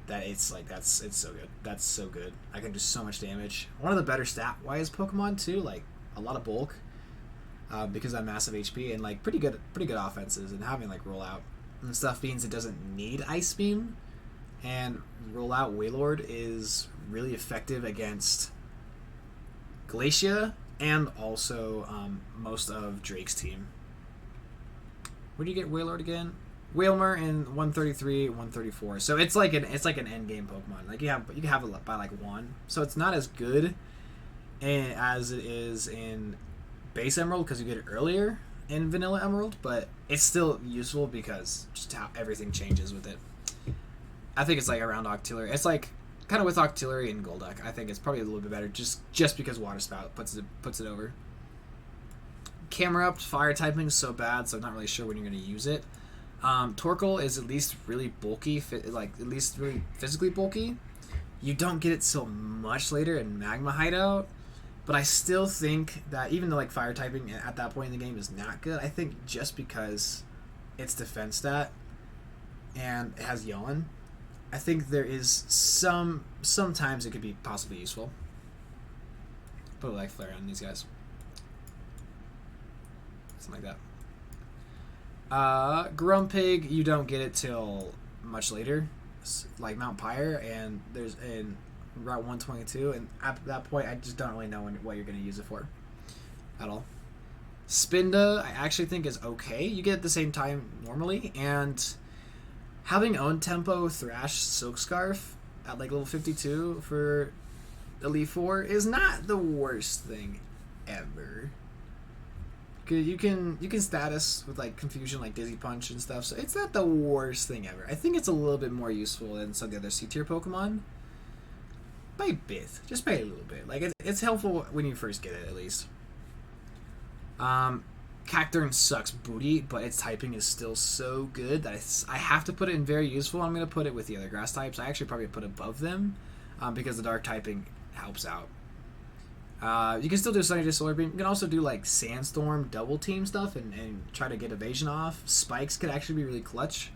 that it's so good. That's so good. I can do so much damage. One of the better stat-wise Pokemon too, like a lot of bulk because of that massive HP and like pretty good offenses, and having like Rollout and stuff means it doesn't need Ice Beam. And Rollout Wailord is really effective against Glacia and also most of Drake's team. Where do you get Wailord again? Wailmer in 133, 134. So it's like an endgame Pokemon. Like you can have it by like 1. So it's not as good as it is in Base Emerald because you get it earlier in Vanilla Emerald, but it's still useful because just how everything changes with it. I think it's like around Octillery. It's like kind of with Octillery and Golduck. I think it's probably a little bit better just because Water Spout puts it over. Camerupt fire typing is so bad, so I'm not really sure when you're going to use it. Torkoal is at least really bulky, at least really physically bulky. You don't get it so much later in Magma Hideout, but I still think that even though like fire typing at that point in the game is not good, I think just because it's defense stat and it has Yawn, I think there is sometimes it could be possibly useful. Put like flare on these guys. Something like that. Grumpig, you don't get it till much later, like Mount Pyre, and there's in Route 122, and at that point I just don't really know what you're going to use it for at all. Spinda, I actually think is okay. You get it at the same time normally, and having own tempo Thrash Silk Scarf at like level 52 for Elite 4 is not the worst thing ever. You can status with like Confusion, like Dizzy Punch and stuff, so it's not the worst thing ever. I think it's a little bit more useful than some of the other C tier Pokemon. By a bit, just by a little bit. Like it's helpful when you first get it, at least. Cacturne sucks booty, but its typing is still so good that I have to put it in very useful. I'm gonna put it with the other grass types. I actually probably put above them because the dark typing helps out. You can still do Sunny Day Solar Beam. You can also do like Sandstorm double team stuff and try to get evasion off. Spikes could actually be really clutch,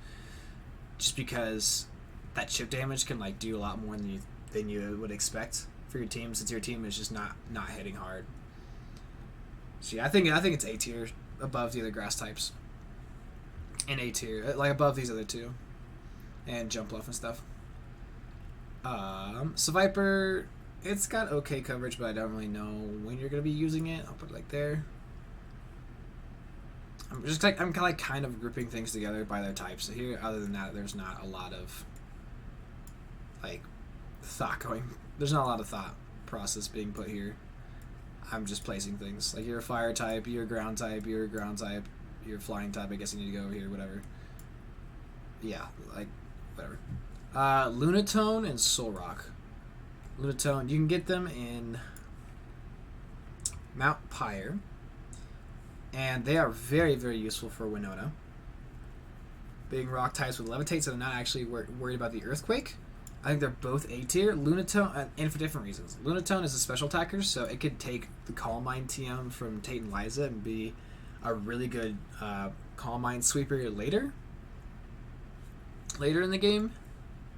just because that chip damage can like do a lot more than you would expect for your team, since your team is just not hitting hard. So yeah, I think it's A tier above the other grass types, and A tier like above these other two, and Jumpluff and stuff. Seviper, it's got okay coverage, but I don't really know when you're gonna be using it. I'll put it like there. I'm kind of grouping things together by their types. So here, other than that, there's not a lot of like thought going. There's not a lot of thought process being put here. I'm just placing things. Like you're a fire type, you're a ground type, you're a ground type, you're a flying type. I guess you need to go over here, whatever. Yeah, like whatever. Lunatone and Solrock. Lunatone. You can get them in Mount Pyre, and they are very, very useful for Winona. Being rock types with levitate, so they're not actually worried about the earthquake. I think they're both A tier. Lunatone, and for different reasons. Lunatone is a special attacker, so it could take the Calm Mind TM from Tate and Liza and be a really good Calm Mind sweeper later in the game.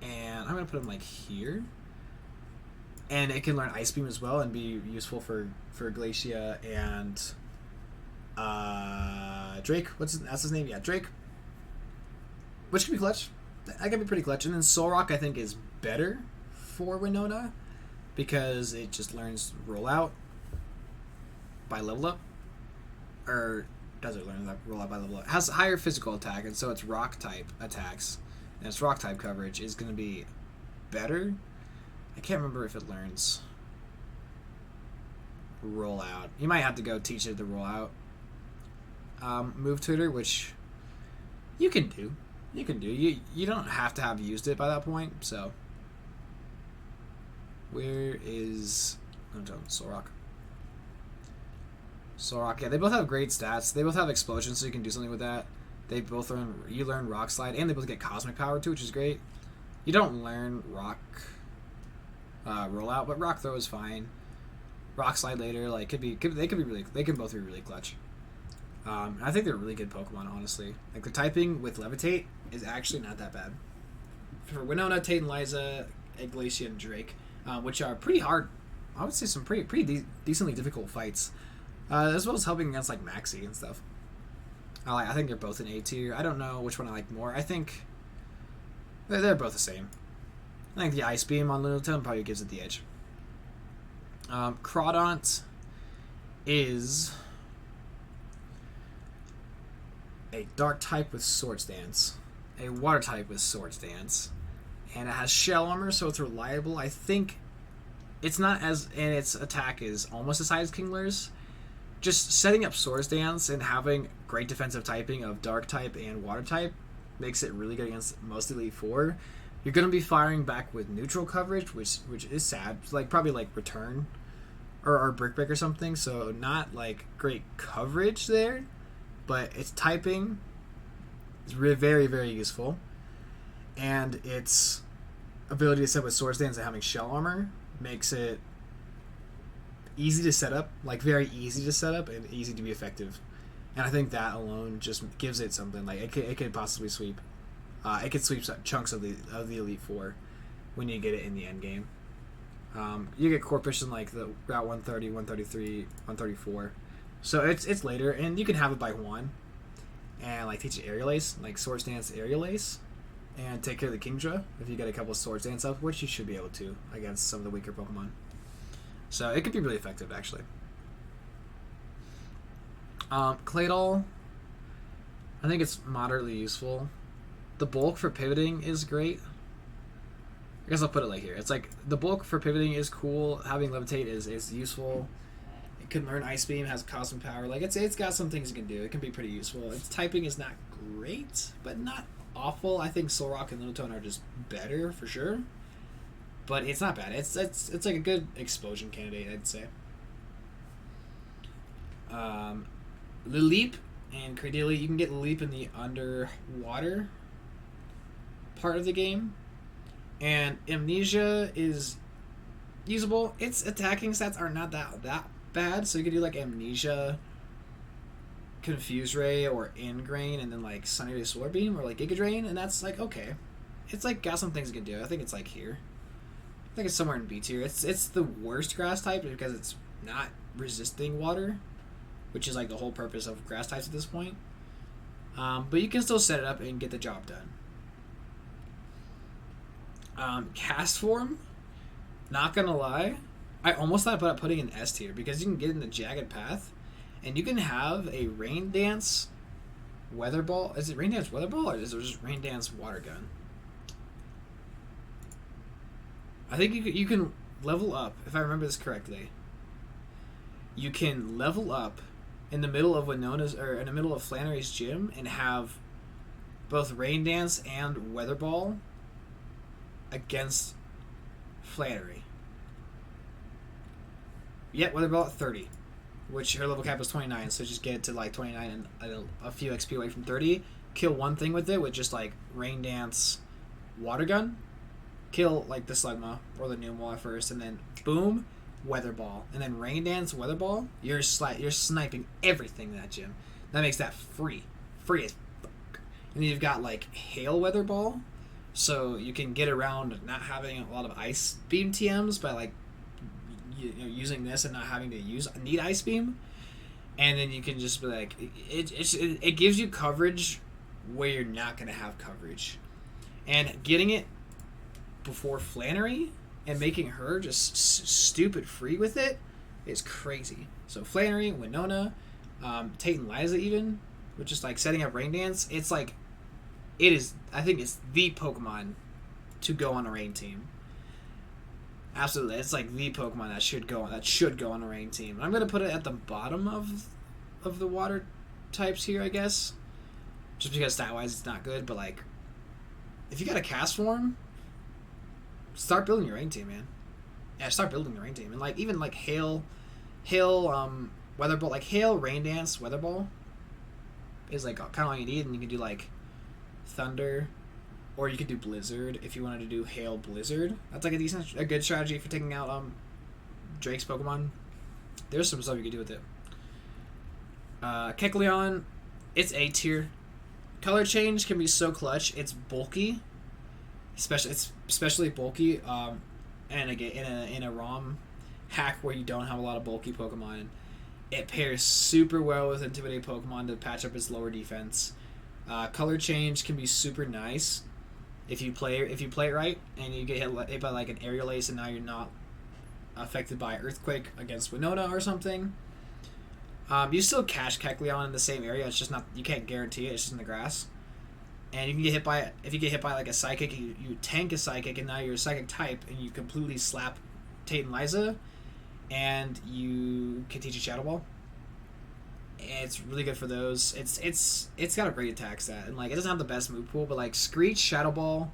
And I'm going to put him like here. And it can learn Ice Beam as well and be useful for Glacia and Drake. That's his name? Yeah, Drake. Which can be clutch. That can be pretty clutch. And then Solrock, I think, is better for Winona because it just learns Roll Out by level up. Or does it learn Roll Out by level up? It has higher physical attack, and so its rock type attacks and its rock type coverage is going to be better. I can't remember if it learns Roll Out. You might have to go teach it the Roll Out move tutor, which you can do. You don't have to have used it by that point. So where is Solrock? Solrock, yeah, they both have great stats. They both have explosion, so you can do something with that. They both learn Rock Slide, and they both get Cosmic Power too, which is great. You don't learn Rock Rollout, but Rock Throw is fine. Rock Slide later, like they can both be really clutch. I think they're really good Pokemon, honestly. Like the typing with Levitate is actually not that bad. For Winona, Tate and Liza, Glacia, and Drake, which are pretty hard. I would say some pretty decently difficult fights, as well as helping against like Maxi and stuff. I think they're both in A tier. I don't know which one I like more. I think they're both the same. I think the Ice Beam on Lunatone probably gives it the edge. Crawdont is a Dark type with Swords Dance, a Water type with Swords Dance, and it has Shell Armor, so it's reliable. I think it's not and its attack is almost as high as Kingler's. Just setting up Swords Dance and having great defensive typing of Dark type and Water type makes it really good against most Elite Four. You're going to be firing back with neutral coverage, which is sad. Like probably like Return or Brick Break or something. So not like great coverage there, but its typing is very, very useful. And its ability to set with Swords Dance and having Shell Armor makes it easy to set up, like very easy to set up and easy to be effective. And I think that alone just gives it something. Like it could possibly sweep. It could sweep chunks of the Elite Four when you get it in the end game. You get Corpus in like the Route 130, 133, 134. So it's later, and you can have it by Hoenn and like teach it Aerial Ace, like Swords Dance Aerial Ace, and take care of the Kingdra if you get a couple of Swords Dance up, which you should be able to against some of the weaker Pokemon. So it could be really effective, actually. Claydol, I think it's moderately useful. The bulk for pivoting is great. I guess I'll put it like here. It's like the bulk for pivoting is cool. Having Levitate is useful. It can learn Ice Beam, has Cosmic Power. Like it's got some things it can do. It can be pretty useful. Its typing is not great, but not awful. I think Solrock and Lunatone are just better for sure. But it's not bad. It's like a good explosion candidate, I'd say. Lileep and Cradily, you can get Lileep in the underwater part of the game. And Amnesia is usable. Its attacking stats are not that bad, so you could do like Amnesia, Confuse Ray, or Ingrain, and then like Sunny Ray Solar Beam, or like Giga Drain, and that's like okay. It's like got some things it can do. I think it's like here. I think it's somewhere in B tier. It's the worst grass type because it's not resisting water, which is like the whole purpose of grass types at this point. But you can still set it up and get the job done. Cast form, not gonna lie, I almost thought about putting an S tier because you can get in the Jagged Path, and you can have a Rain Dance Weather Ball. Is it Rain Dance Weather Ball or is it just Rain Dance Water Gun? I think you can level up, if I remember this correctly. You can level up in the middle of Winona's, or in the middle of Flannery's gym, and have both Rain Dance and Weather Ball against Flannery. Yeah, Weather Ball at 30, which her level cap was 29, so just get it to like 29 and a few XP away from 30. Kill one thing with it with just like Rain Dance, Water Gun. Kill like the Slugma or the Numel at first, and then boom, Weather Ball, and then Rain Dance, Weather Ball. You're sniping everything in that gym. That makes that free as fuck. And then you've got like Hail Weather Ball, so you can get around not having a lot of Ice Beam TMs by like using this and not having to need Ice Beam. And then you can just be like, it gives you coverage where you're not gonna have coverage, and getting it before Flannery and making her just stupid free with it is crazy. So Flannery, Winona, Tate and Liza even, with just like setting up Rain Dance, it's like, I think it's the Pokemon to go on a Rain team. Absolutely, it's like the Pokemon that should go on a Rain team. And I'm gonna put it at the bottom of the water types here, I guess, just because stat wise it's not good. But like, if you got a cast form, start building your Rain team, man. Yeah, start building the Rain team, and like even like Hail, Weather Ball, like Hail, Rain Dance, Weather Ball is like kind of all you need, and you can do like Thunder, or you could do Blizzard if you wanted to do Hail Blizzard. That's like a good strategy for taking out Drake's Pokemon. There's some stuff you could do with it. Kecleon, it's A tier. Color change can be so clutch. It's bulky, especially bulky. And again, in a ROM hack where you don't have a lot of bulky Pokemon, it pairs super well with Intimidate Pokemon to patch up its lower defense. Color change can be super nice if you play it right, and you get hit by like an Aerial Ace, and now you're not affected by Earthquake against Winona or something. You still catch Kecleon in the same area. It's just not, you can't guarantee it. It's just in the grass, and you can get hit by, if you get hit by like a Psychic, you tank a Psychic, and now you're a Psychic type, and you completely slap Tate and Liza, and you can teach a Shadow Ball. It's really good for those. It's got a great attack stat, and like it doesn't have the best move pool, but like Screech, Shadow Ball,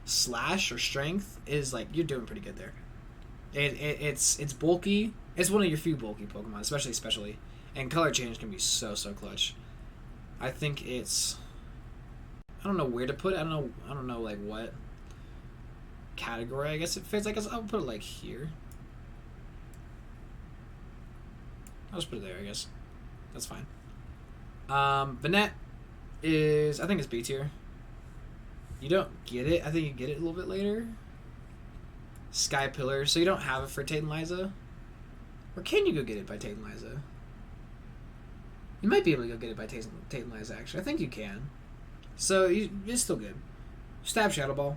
Slash, or Strength is like, you're doing pretty good there. It's bulky. It's one of your few bulky Pokemon, especially. And color change can be so clutch. I think it's, I don't know where to put it. I don't know like what category I guess it fits. I guess I'll put it like here. I'll just put it there, I guess. That's fine. Banette is, I think it's B tier. You don't get it. I think you get it a little bit later. Sky Pillar. So you don't have it for Tate and Liza? Or can you go get it by Tate and Liza? You might be able to go get it by Tate and Liza, actually. I think you can. So it's still good. Stab Shadow Ball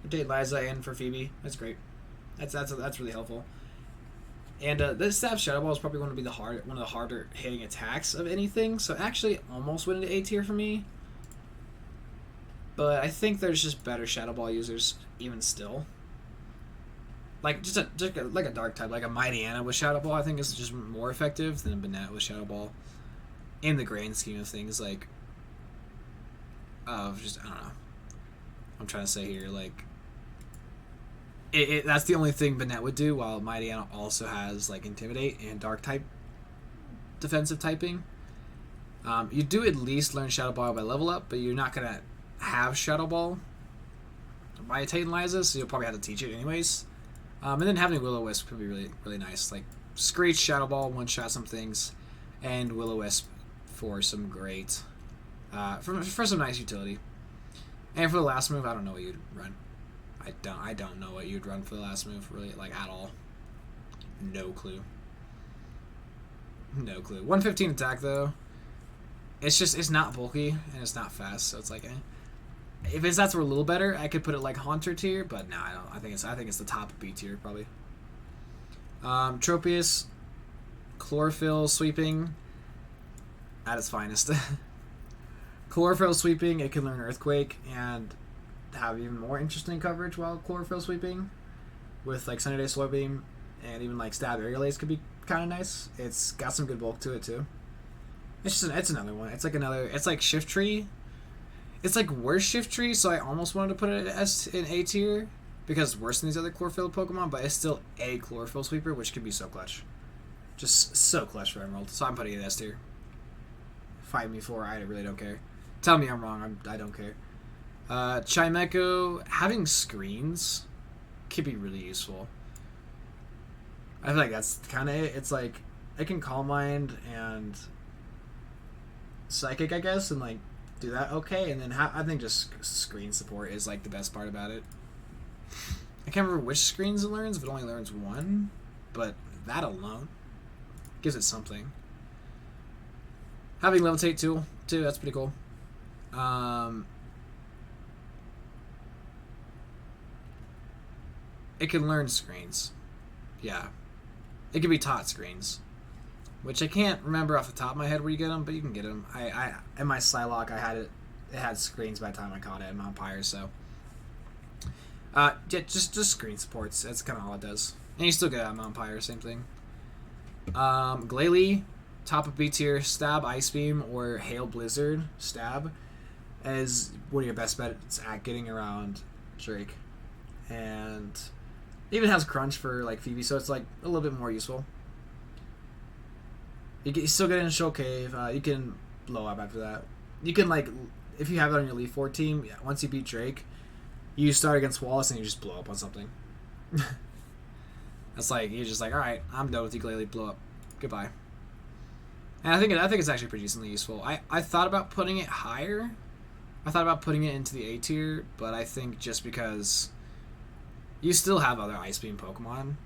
for Tate and Liza and for Phoebe. That's great. That's really helpful. And this Stab Shadow Ball is probably going to be one of the harder hitting attacks of anything. So actually almost went into A tier for me. But I think there's just better Shadow Ball users even still. Like like a Dark type, like a Mightyena with Shadow Ball, I think is just more effective than a Banette with Shadow Ball. In the grand scheme of things, like, just, I don't know. I'm trying to say here, like, that's the only thing Banette would do, while Mightyena also has like Intimidate and Dark type defensive typing. You do at least learn Shadow Ball by level up, but you're not gonna have Shadow Ball by Tate and Liza, so you'll probably have to teach it anyways. And then having Will-O-Wisp could be really nice. Like Screech, Shadow Ball, one shot some things, and Will-O-Wisp for some great, for some nice utility. And for the last move, I don't know what you'd run. I don't know what you'd run for the last move, really, like, at all. No clue. 115 attack, though. It's not bulky, and it's not fast, so it's like, if his stats were a little better, I could put it like Haunter tier, but no, I don't. I think it's the top of B tier, probably. Tropius, Chlorophyll Sweeping, at its finest. Chlorophyll Sweeping, it can learn Earthquake and have even more interesting coverage while Chlorophyll Sweeping, with like Sunny Day Slow Beam and even like Stab Aerial Ace could be kind of nice. It's got some good bulk to it too. It's another one. It's like Shift Tree. It's like worse Shift Tree, so I almost wanted to put it in A tier because it's worse than these other Chlorophyll Pokemon, but it's still a Chlorophyll Sweeper, which can be so clutch. Just so clutch for Emerald. So I'm putting it S tier. Fight me for, I really don't care. Tell me I'm wrong, I don't care. Chimecho, having screens could be really useful. I feel like that's kind of it. It's like, it can Calm Mind and Psychic, I guess, and like do that okay. And then I think just screen support is like the best part about it. I can't remember which screens it learns, if it only learns one, but that alone gives it something. Having Levitate too, that's pretty cool. It can learn screens. Yeah. It can be taught screens. Which I can't remember off the top of my head where you get them, but you can get them. I in my Psylocke, I had it. It had screens by the time I caught it in Mount Pyre, so. Yeah, just screen supports. That's kind of all it does. And you still get it at Mount Pyre, same thing. Glalie, top of B tier, Stab, Ice Beam, or Hail Blizzard, Stab, as one of your best bets at getting around Drake. And it even has Crunch for like Phoebe, so it's like a little bit more useful. You still get in Shoal Cave. You can blow up after that. You can like, if you have it on your Leaf 4 team, once you beat Drake, you start against Wallace and you just blow up on something. That's like, you're just like, all right, I'm done with you, Glalie, blow up, goodbye. And I think it's actually pretty decently useful. I thought about putting it higher. I thought about putting it into the A tier, but I think just because you still have other Ice Beam Pokemon,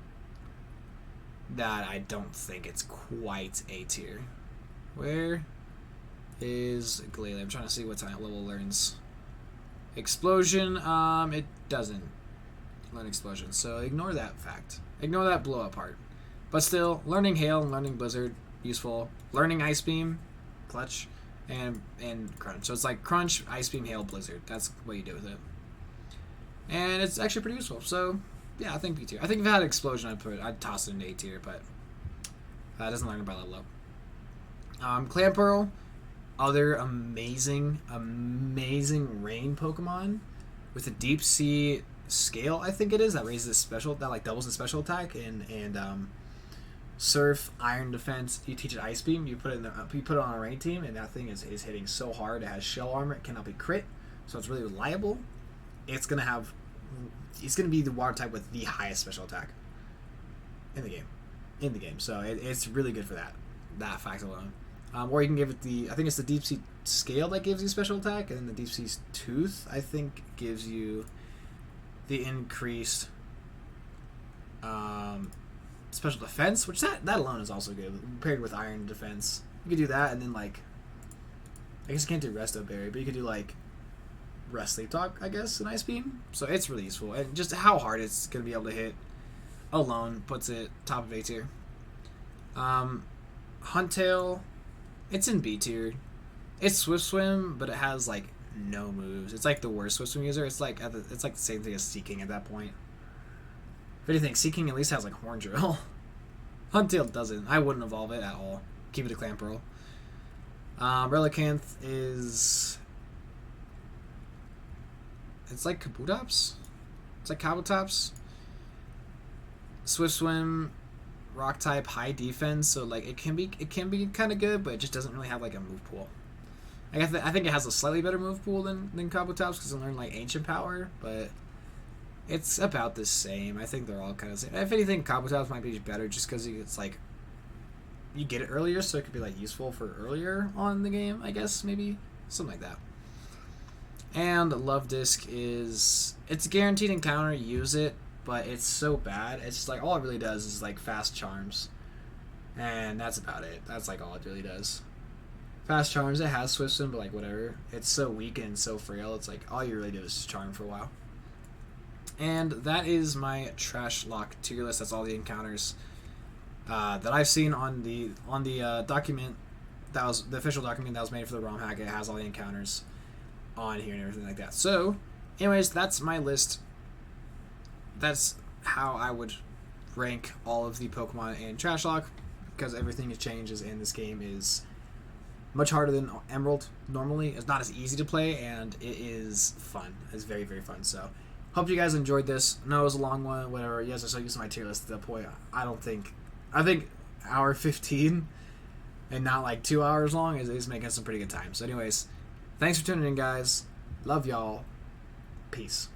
that I don't think it's quite A tier. Where is Glalie? I'm trying to see what time level learns. Explosion, it doesn't learn Explosion, so ignore that fact. Ignore that blow up part. But still, learning Hail and learning Blizzard, useful. Learning Ice Beam, clutch, and Crunch. So it's like Crunch, Ice Beam, Hail, Blizzard. That's what you do with it. And it's actually pretty useful. So yeah, I think B tier. I think if it had Explosion, I'd toss it into A tier, but it doesn't learn it by level up. Clamperl, other amazing rain Pokemon with a Deep Sea Scale, I think it is, that raises the special, that like doubles the special attack, and Surf, Iron Defense. You teach it Ice Beam, you put it on a rain team, and that thing is hitting so hard. It has Shell Armor, it cannot be crit, so it's really reliable. It's gonna be the water type with the highest special attack in the game. So it's really good for that fact alone. Or you can give it I think it's the Deep Sea Scale that gives you special attack, and then the Deep Sea Tooth, I think, gives you the increased special defense, which that alone is also good paired with Iron Defense. You could do that, and then like, I guess you can't do Resto Berry, but you could do like Rest Sleep Talk, I guess, an Ice Beam. So it's really useful, and just how hard it's gonna be able to hit alone puts it top of A tier. Huntail, it's in B tier. It's Swift Swim, but it has like no moves. It's like the worst Swift Swim user. It's like the same thing as Seeking at that point. If anything, Seeking at least has like Horn Drill. Huntail doesn't. I wouldn't evolve it at all. Keep it a Clamperl. Relicanth is, it's like Kabutops. It's like Kabutops. Swift Swim, Rock type, high defense, so like it can be kind of good, but it just doesn't really have like a move pool. I think it has a slightly better move pool than Kabutops because it learned like Ancient Power, but it's about the same. I think they're all kind of the same. If anything, Kabutops might be better just because it's like you get it earlier, so it could be like useful for earlier on in the game, I guess, maybe something like that. And Love Disc it's a guaranteed encounter, use it, but it's so bad. It's just like all it really does is like fast charms, and that's about it. That's like all it really does. Fast charms, it has Swift Swim, but like whatever. It's so weak and so frail. It's like all you really do is just charm for a while. And that is my Trashlocke tier list. That's all the encounters that I've seen on the document that was the official document that was made for the ROM hack. It has all the encounters on here and everything like that. So, anyways, that's my list. That's how I would rank all of the Pokemon in Trashlock, because everything changes and this game is much harder than Emerald normally. It's not as easy to play, and it is fun. It's very, very fun. So, hope you guys enjoyed this. No, it was a long one, whatever. Yes, I saw using my tier list at that point. I think hour 15 and not like 2 hours long is making some pretty good time. So anyways, thanks for tuning in, guys. Love y'all. Peace.